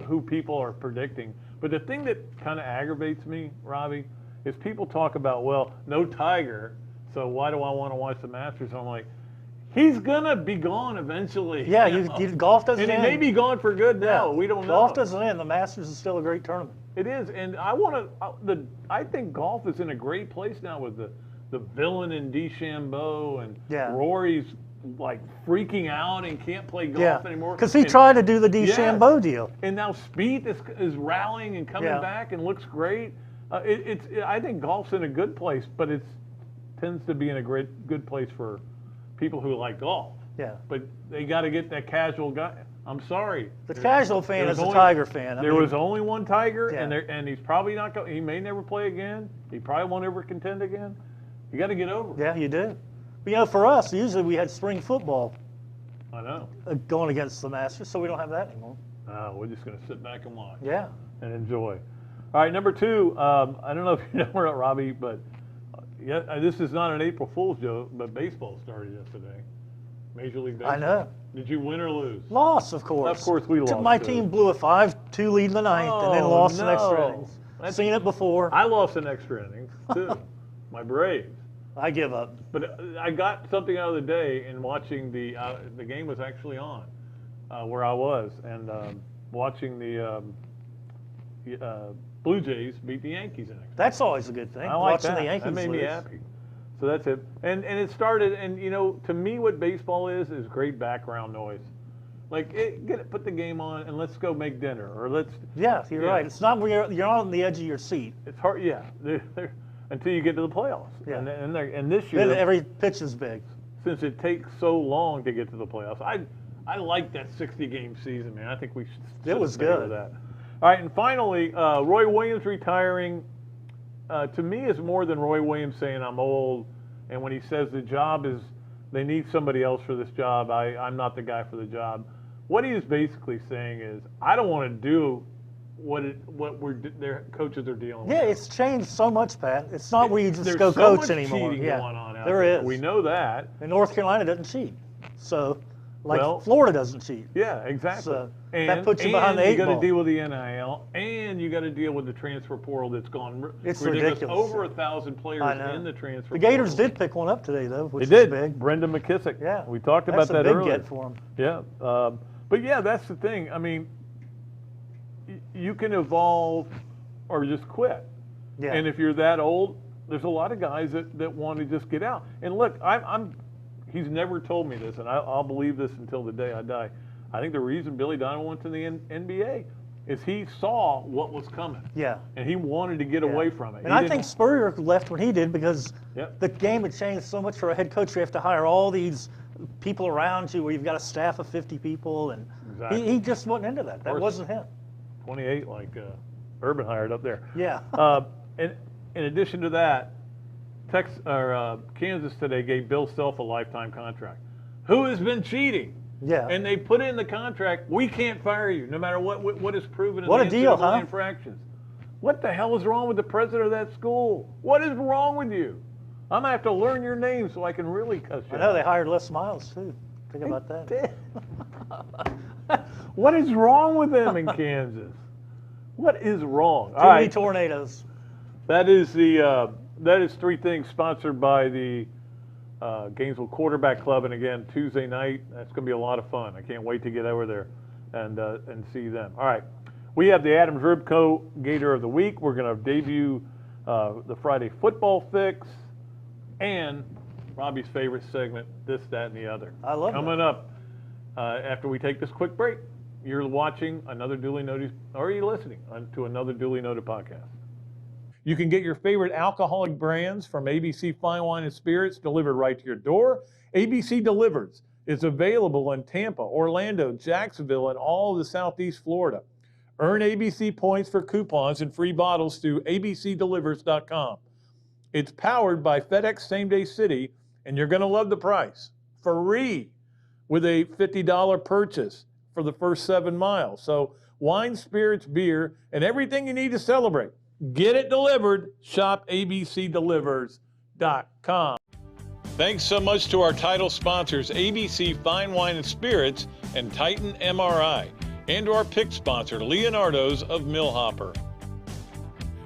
who people are predicting. But the thing that kind of aggravates me, Robbie, is people talk about, well, no Tiger, so why do I want to watch the Masters? And I'm like, he's going to be gone eventually. Yeah, golf doesn't and end. he may be gone for good now. Yeah. We don't know. Golf doesn't end. The Masters is still a great tournament. It is, and I think golf is in a great place now with the villain in DeChambeau and Rory's like freaking out and can't play golf anymore. Because he tried to do the DeChambeau deal. And now Spieth is rallying and coming back and looks great. I think golf's in a good place, but it tends to be in a good place for people who like golf. Yeah. But they got to get that casual guy. I'm sorry. The casual fan is a only, Tiger fan. There was only one Tiger, Yeah. and he's probably not going. He may never play again. He probably won't ever contend again. You got to get over it. Yeah, you do. But, you know, for us, usually we had spring football I know. Going against the Masters, so we don't have that anymore. We're just going to sit back and watch. Yeah. And enjoy. All right, number 2. I don't know if you know where, Robbie, but this is not an April Fool's joke, but baseball started yesterday. Major League Baseball. I know. Did you win or lose? Lost, of course. Of course we lost. My too. team blew a 5-2 lead in the ninth and then lost in extra innings. That's- Seen it before. I lost in extra innings, too. My Braves. I give up. But I got something out of the day in watching the game was actually on where I was, and watching the Blue Jays beat the Yankees in extra. That's always a good thing. I like watching that. the Yankees That made me lose. happy. So that's it. And it started, and you know, to me, what baseball is great background noise. Like, put the game on and let's go make dinner, or let's. Yeah, you're Yeah. right. It's not where you're not on the edge of your seat. It's hard, yeah. Until you get to the playoffs. Yeah. And this year, Then every pitch is big. since it takes so long to get to the playoffs, I like that 60-game season, man. I think we should. It was stay with good. that. All right, and finally, Roy Williams retiring. To me, is more than Roy Williams saying I'm old, and when he says the job is, they need somebody else for this job. I'm not the guy for the job. What he is basically saying is, I don't want to do what their coaches are dealing with. Yeah, it's changed so much, Pat. It's not where you just There's go so coach much anymore. cheating Yeah, going on out there is. We know that. And North Carolina doesn't cheat. So, Well, Florida doesn't cheat. Yeah, exactly. So, that puts you behind the you eight got to ball. deal with the NIL, and you got to deal with the transfer portal that's gone It's ridiculous. ridiculous. Over 1,000 players I know. in the transfer The Gators portal. did pick one up today, though, which They is did. big. Brendan McKissick. Yeah. We talked That's about that a big earlier. get for him. Yeah. But yeah, that's the thing. I mean, you can evolve or just quit. Yeah. And if you're that old, there's a lot of guys that want to just get out. And look, he's never told me this, and I'll believe this until the day I die. I think the reason Billy Donovan went to the NBA is he saw what was coming. Yeah. And he wanted to get Yeah. away from it. And I think Spurrier left when he did because Yep. the game had changed so much for a head coach. You have to hire all these people around you where you've got a staff of 50 people. And Exactly. he just wasn't into that. That course. wasn't him. 28 like Urban hired up there. Yeah. And in addition to that, Kansas today gave Bill Self a lifetime contract. Who has been cheating? Yeah. And they put in the contract, we can't fire you, no matter what is proven in What the a deal, NCAA huh? infractions. What the hell is wrong with the president of that school? What is wrong with you? I'm going to have to learn your name so I can really cuss you I know out. they hired Les Miles, too. Think about that. What is wrong with them in Kansas? What is wrong? Too many tornadoes. That is Three Things, sponsored by the Gainesville Quarterback Club, and again Tuesday night. That's going to be a lot of fun. I can't wait to get over there and see them. All right, we have the Adams Ribco Gator of the Week. We're going to debut the Friday Football Fix and Robbie's favorite segment, This, That, and the Other. I love Coming up after we take this quick break. You're watching Another Dooley Noted, or are you listening to Another Dooley Noted Podcast? You can get your favorite alcoholic brands from ABC Fine Wine and Spirits delivered right to your door. ABC Delivers is available in Tampa, Orlando, Jacksonville, and all of the Southeast Florida. Earn ABC points for coupons and free bottles through abcdelivers.com. It's powered by FedEx Same Day City, and you're going to love the price. Free with a $50 purchase for the first 7 miles. So wine, spirits, beer, and everything you need to celebrate. Get it delivered. Shop abcdelivers.com. Thanks so much to our title sponsors, ABC Fine Wine and Spirits and Titan MRI, and to our pick sponsor, Leonardo's of Millhopper.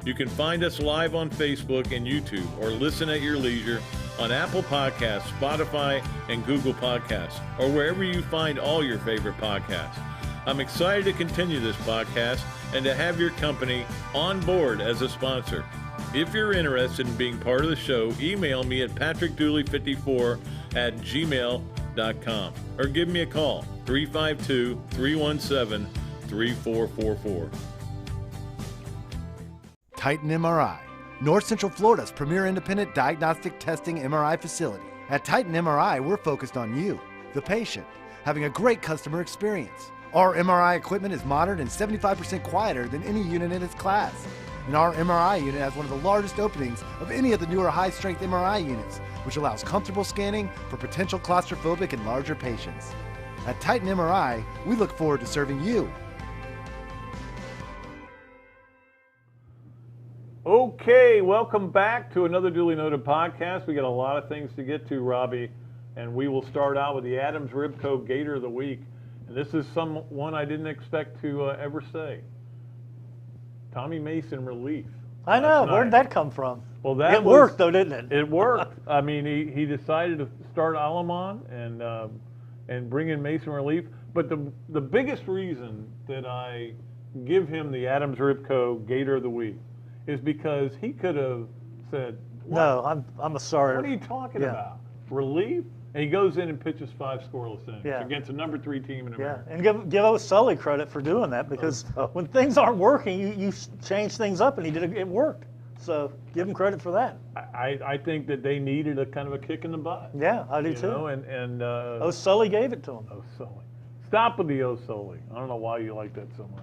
You can find us live on Facebook and YouTube, or listen at your leisure on Apple Podcasts, Spotify, and Google Podcasts, or wherever you find all your favorite podcasts. I'm excited to continue this podcast and to have your company on board as a sponsor. If you're interested in being part of the show, email me at patrickdooley54@gmail.com or give me a call, 352-317-3444. Titan MRI, North Central Florida's premier independent diagnostic testing MRI facility. At Titan MRI, we're focused on you, the patient, having a great customer experience. Our MRI equipment is modern and 75% quieter than any unit in its class. And our MRI unit has one of the largest openings of any of the newer high-strength MRI units, which allows comfortable scanning for potential claustrophobic and larger patients. At Titan MRI, we look forward to serving you. Okay, welcome back to another Duly Noted Podcast. We got a lot of things to get to, Robbie, and we will start out with the Adams Ribco Gator of the Week. And this is one I didn't expect to ever say. Tommy Mason relief. I know. Where did that come from? Well, it worked, though, didn't it? It worked. I mean, he decided to start Alamon and bring in Mason relief. But the biggest reason that I give him the Adams Ribco Gator of the Week is because he could have said, "No, I'm sorry. What are you talking about? Relief?" And he goes in and pitches 5 scoreless innings against a number 3 team in America. And give O'Sully credit for doing that, because when things aren't working, you change things up, and it worked. So give him credit for that. I think that they needed a kind of a kick in the butt. Yeah, I do too. Know? And O'Sully gave it to him. O'Sully. Stop with the O'Sully. I don't know why you like that so much.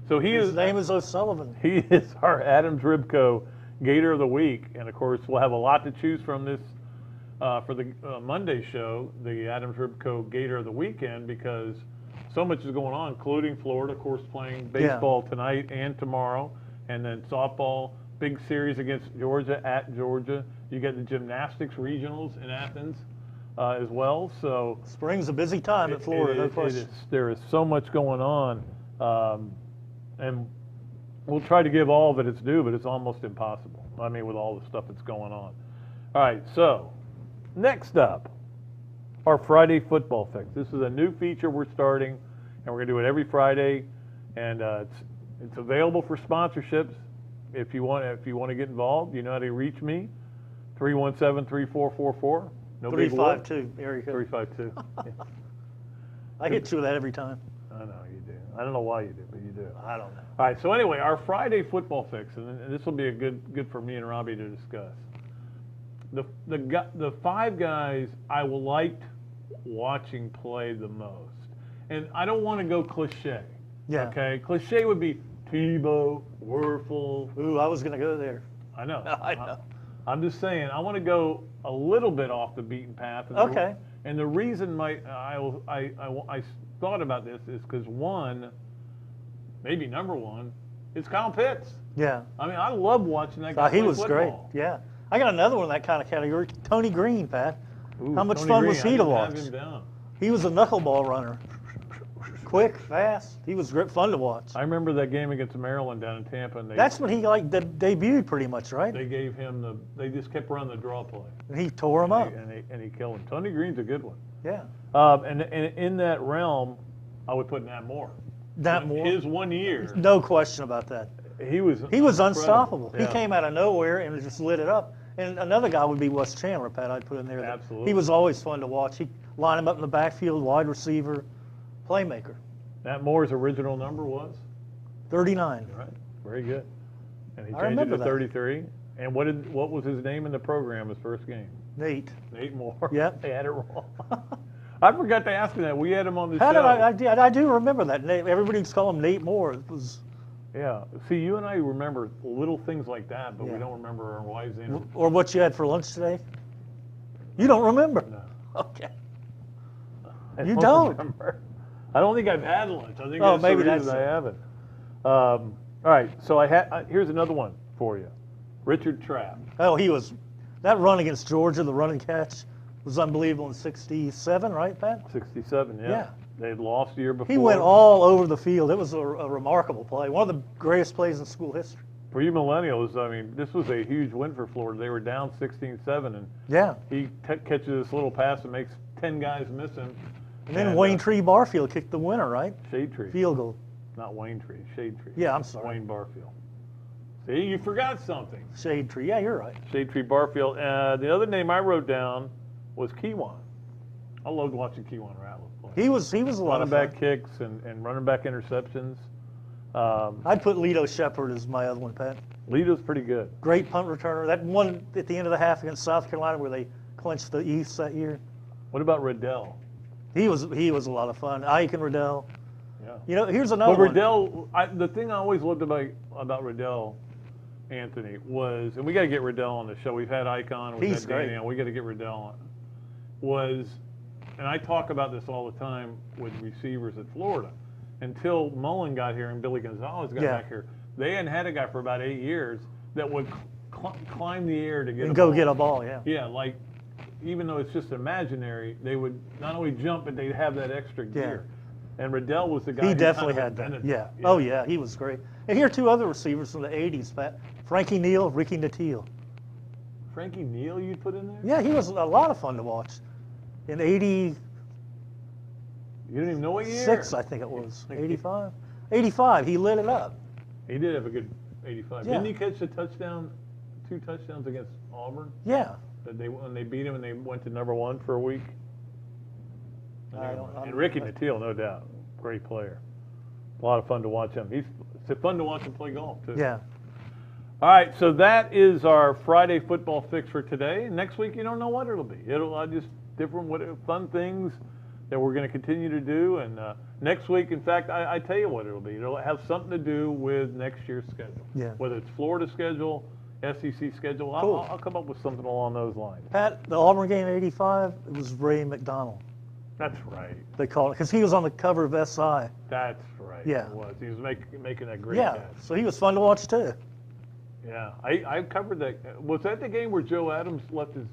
So his name is O'Sullivan. He is our Adams Ribco Gator of the Week, and of course we'll have a lot to choose from this for the Monday show, the Adams Ribco Gator of the Weekend, because so much is going on, including Florida, of course, playing baseball tonight and tomorrow, and then softball, big series against Georgia at Georgia. You get the gymnastics regionals in Athens as well. So spring's a busy time at Florida, no question. There is so much going on. And we'll try to give all of it its due, but it's almost impossible. I mean, with all the stuff that's going on. All right, so next up, our Friday football fix. This is a new feature we're starting, and we're going to do it every Friday. And it's available for sponsorships. If you want to get involved, you know how to reach me. 317-3444. No 352 area code. 352. Yeah. I hit you with that every time. I know you do. I don't know why you do, but you do. I don't know. All right. So anyway, our Friday football fix, and this will be a good for me and Robbie to discuss. The 5 guys I liked watching play the most, and I don't want to go cliche. Yeah. Okay. Cliche would be Tebow, Werfel. Ooh, I was going to go there. I know. I know. I'm just saying I want to go a little bit off the beaten path. And and the reason I thought about this is because maybe number one, is Kyle Pitts. Yeah. I mean, I love watching that guy play He was football. great. Yeah. I got another one in that kind of category. Tony Green, Pat. Ooh, how much Tony fun Green, was he to watch? Have him down. He was a knuckleball runner. Quick, fast. He was great fun to watch. I remember that game against Maryland down in Tampa. And that's when he debuted pretty much, right? They gave him they just kept running the draw play. And he tore him up. And he killed him. Tony Green's a good one. Yeah. And in that realm, I would put Nat Moore. Nat Moore? His 1 year. No question about that. He was unstoppable. Yeah. He came out of nowhere and just lit it up. And another guy would be Wes Chandler, Pat, I'd put in there. Absolutely. He was always fun to watch. He'd line him up in the backfield, wide receiver, playmaker. Nat Moore's original number was? 39. Right. Very good. And he I changed it remember to 33. And what was his name in the program his first game? Nate Moore. Yep. They had it wrong. I forgot to ask him that. We had him on the show. I do remember that name. Everybody used to call him Nate Moore. It was. Yeah. See, you and I remember little things like that, but we don't remember our wives' names. Or what you had for lunch today? You don't remember? No. Okay. You don't? Remember. I don't think I've had lunch. I think that's maybe the reason I haven't. All right. So here's another one for you. Richard Trapp. Oh, that run against Georgia, the run and catch, was unbelievable in 67, right, Pat? 67, yeah. They had lost the year before. He went all over the field. It was a remarkable play. One of the greatest plays in school history. For you millennials, I mean, this was a huge win for Florida. They were down 16-7, and he catches this little pass and makes 10 guys miss him. And then Wayne Tree Barfield kicked the winner, right? Shade Tree. Field goal. Not Wayne Tree, Shade Tree. Yeah, I'm sorry. Wayne Barfield. See, you forgot something. Shade Tree. Yeah, you're right. Shade Tree Barfield. The other name I wrote down was Keewan. I loved watching Keewan Ratliff play. He was a lot of fun. Running back kicks and running back interceptions. I'd put Lito Shepherd as my other one, Pat. Lito's pretty good. Great punt returner. That one at the end of the half against South Carolina where they clinched the East that year. What about Riddell? He was a lot of fun. Ike and Riddell. Yeah. You know, here's another But one. Riddell, the thing I always loved about Riddell, Anthony, was, and we got to get Riddell on the show. We've had Ike on, we've He's had Danny great. on. We got to get Riddell on. Was, and I talk about this all the time with receivers at Florida. Until Mullen got here and Billy Gonzalez got back here, they hadn't had a guy for about 8 years that would climb the air to get and go get a ball, yeah. Yeah, like, even though it's just imaginary, they would not only jump, but they'd have that extra gear. And Riddell was the guy He who definitely kind of had that. invented Yeah. it. Oh, yeah, he was great. And here are two other receivers from the 80s, Pat. Frankie Neal, Ricky Natile. Frankie Neal you'd put in there? Yeah, he was a lot of fun to watch. In 86, You didn't even know what year? I think it was. 85? 85, he lit it up. He did have a good 85. Yeah. Didn't he catch a touchdown, 2 touchdowns against Auburn? Yeah. When they beat him and they went to #1 for a week? And Ricky Natile, no doubt. Great player. A lot of fun to watch him. It's fun to watch him play golf, too. Yeah. All right, so that is our Friday football fix for today. Next week, you don't know what it'll be. It'll just different fun things that we're going to continue to do. And next week, in fact, I tell you what it'll be. It'll have something to do with next year's schedule. Yeah. Whether it's Florida schedule, SEC schedule, Cool. I'll come up with something along those lines. Pat, the Auburn game 85, it was Ray McDonald. That's right. They called it, because he was on the cover of SI. That's right. Yeah. It was. He was making that great Yeah, catch. so he was fun to watch too. Yeah, I covered that. Was that the game where Joe Adams left his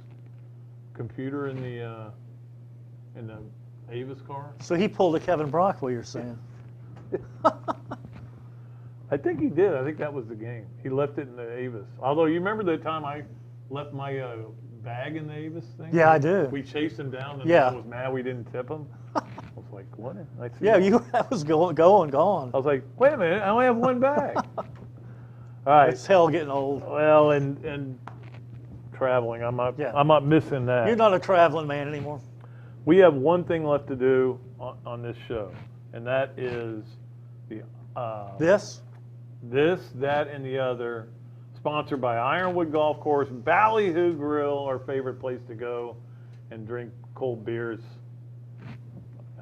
computer in the Avis car? So he pulled a Kevin Brock, what you're saying. I think he did. I think that was the game. He left it in the Avis. Although, you remember the time I left my bag in the Avis thing? Yeah, I do. We chased him down and Yeah. I was mad we didn't tip him. I was like, what? Yeah, that was gone. I was like, wait a minute, I only have one bag. All right. It's hell getting old. Well, and traveling, I'm not missing that. You're not a traveling man anymore. We have one thing left to do on this show, and that is the This, that, and the other, sponsored by Ironwood Golf Course, Ballyhoo Grill, our favorite place to go and drink cold beers.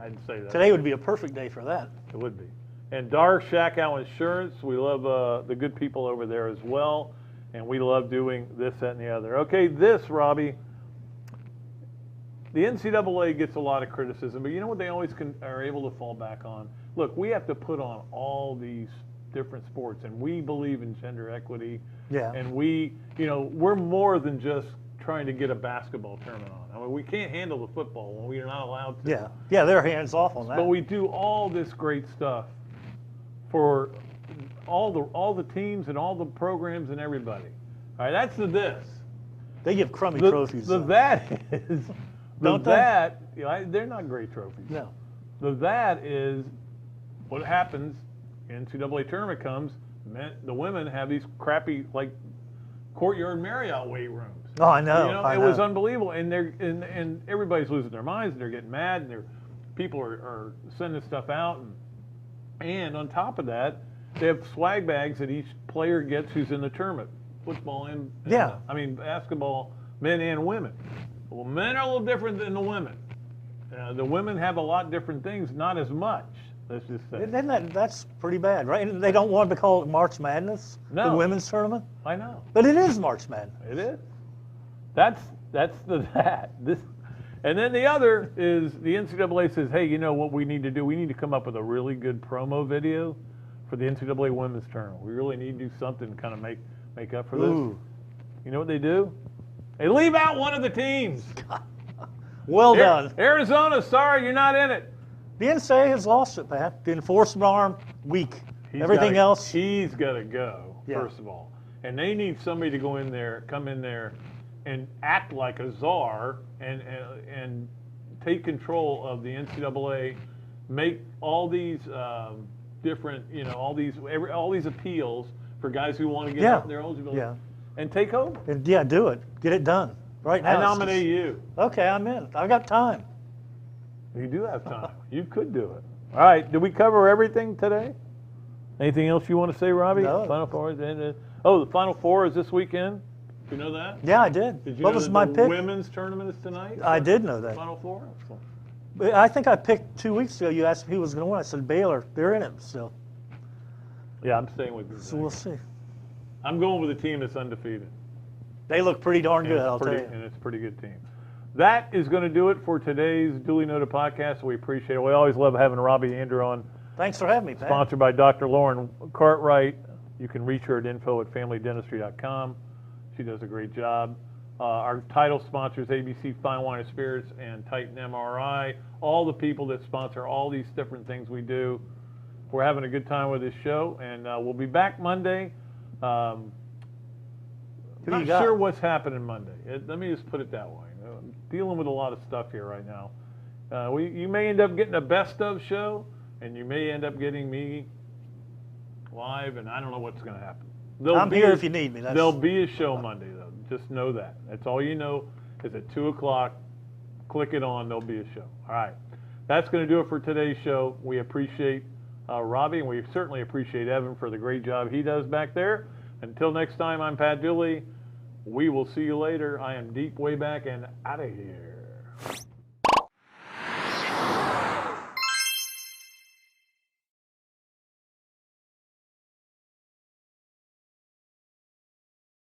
I'd say that. today would be a perfect day for that. It would be. And Dar Shackow Insurance, we love the good people over there as well, and we love doing this, that, and the other. Okay, Robbie, the NCAA gets a lot of criticism, but you know what they always are able to fall back on? Look, we have to put on all these different sports, and we believe in gender equity, Yeah. and we're more than just trying to get a basketball tournament on. I mean, we can't handle the football when we are not allowed to. Yeah. Yeah, they're hands off on that. But we do all this great stuff for all the teams and all the programs and everybody. All right, that's the this. They give crummy trophies. The though. that is Don't they? that. They're not great trophies. No. The that is what happens. NCAA tournament comes. The women have these crappy Courtyard Marriott weight rooms. Oh, I know. It was unbelievable, and and everybody's losing their minds. And they're getting mad, and people are sending stuff out, and on top of that, they have swag bags that each player gets who's in the tournament. Football and basketball, men and women. Well, men are a little different than the women. The women have a lot different things, not as much. Let's just say. That's pretty bad, right? And they don't want to call it March Madness, No. the women's tournament. I know. But it is March Madness. It is. That's the that. This, and then the other is the NCAA says, hey, you know what we need to do? We need to come up with a really good promo video for the NCAA women's tournament. We really need to do something to kind of make up for this. Ooh. You know what they do? They leave out one of the teams. Well done. Arizona, sorry, you're not in it. The NCAA has lost it, Pat. The enforcement arm, weak. Everything else. He's got to go, Yeah. first of all. And they need somebody to come in there, and act like a czar and take control of the NCAA, make all these different, all these appeals for guys who want to get out their eligibility, and take over. And do it. Get it done. Right now. I nominate you. Okay, I'm in. I got time. You do have time. You could do it. All right. Did we cover everything today? Anything else you want to say, Robbie? No. Final Four is the Final Four is this weekend. You know that? Yeah, I did. Did you What know was that my the pick? women's tournament is tonight? I did know that. Final Four? I think I picked 2 weeks ago. You asked me who was going to win. I said Baylor. They're in it still. Yeah, I'm staying with you. So we'll see. I'm going with a team that's undefeated. They look pretty darn good, I'll tell you. And it's a pretty good team. That is going to do it for today's Duly Noted podcast. We appreciate it. We always love having Robbie Andreu on. Thanks for having me, Pat. Sponsored by Dr. Lauren Cartwright. You can reach her at info@familydentistry.com. She does a great job. Our title sponsors, ABC Fine Wine and Spirits and Titan MRI. All the people that sponsor all these different things we do. We're having a good time with this show, and we'll be back Monday. Not sure what's happening Monday. Let me just put it that way. I'm dealing with a lot of stuff here right now. You may end up getting a best of show, and you may end up getting me live, and I don't know what's going to happen. I'm here if you need me. There'll be a show Monday, though. Just know that. That's all you know is at 2 o'clock, click it on, there'll be a show. All right. That's going to do it for today's show. We appreciate Robbie, and we certainly appreciate Evan for the great job he does back there. Until next time, I'm Pat Dooley. We will see you later. I am deep way back and out of here.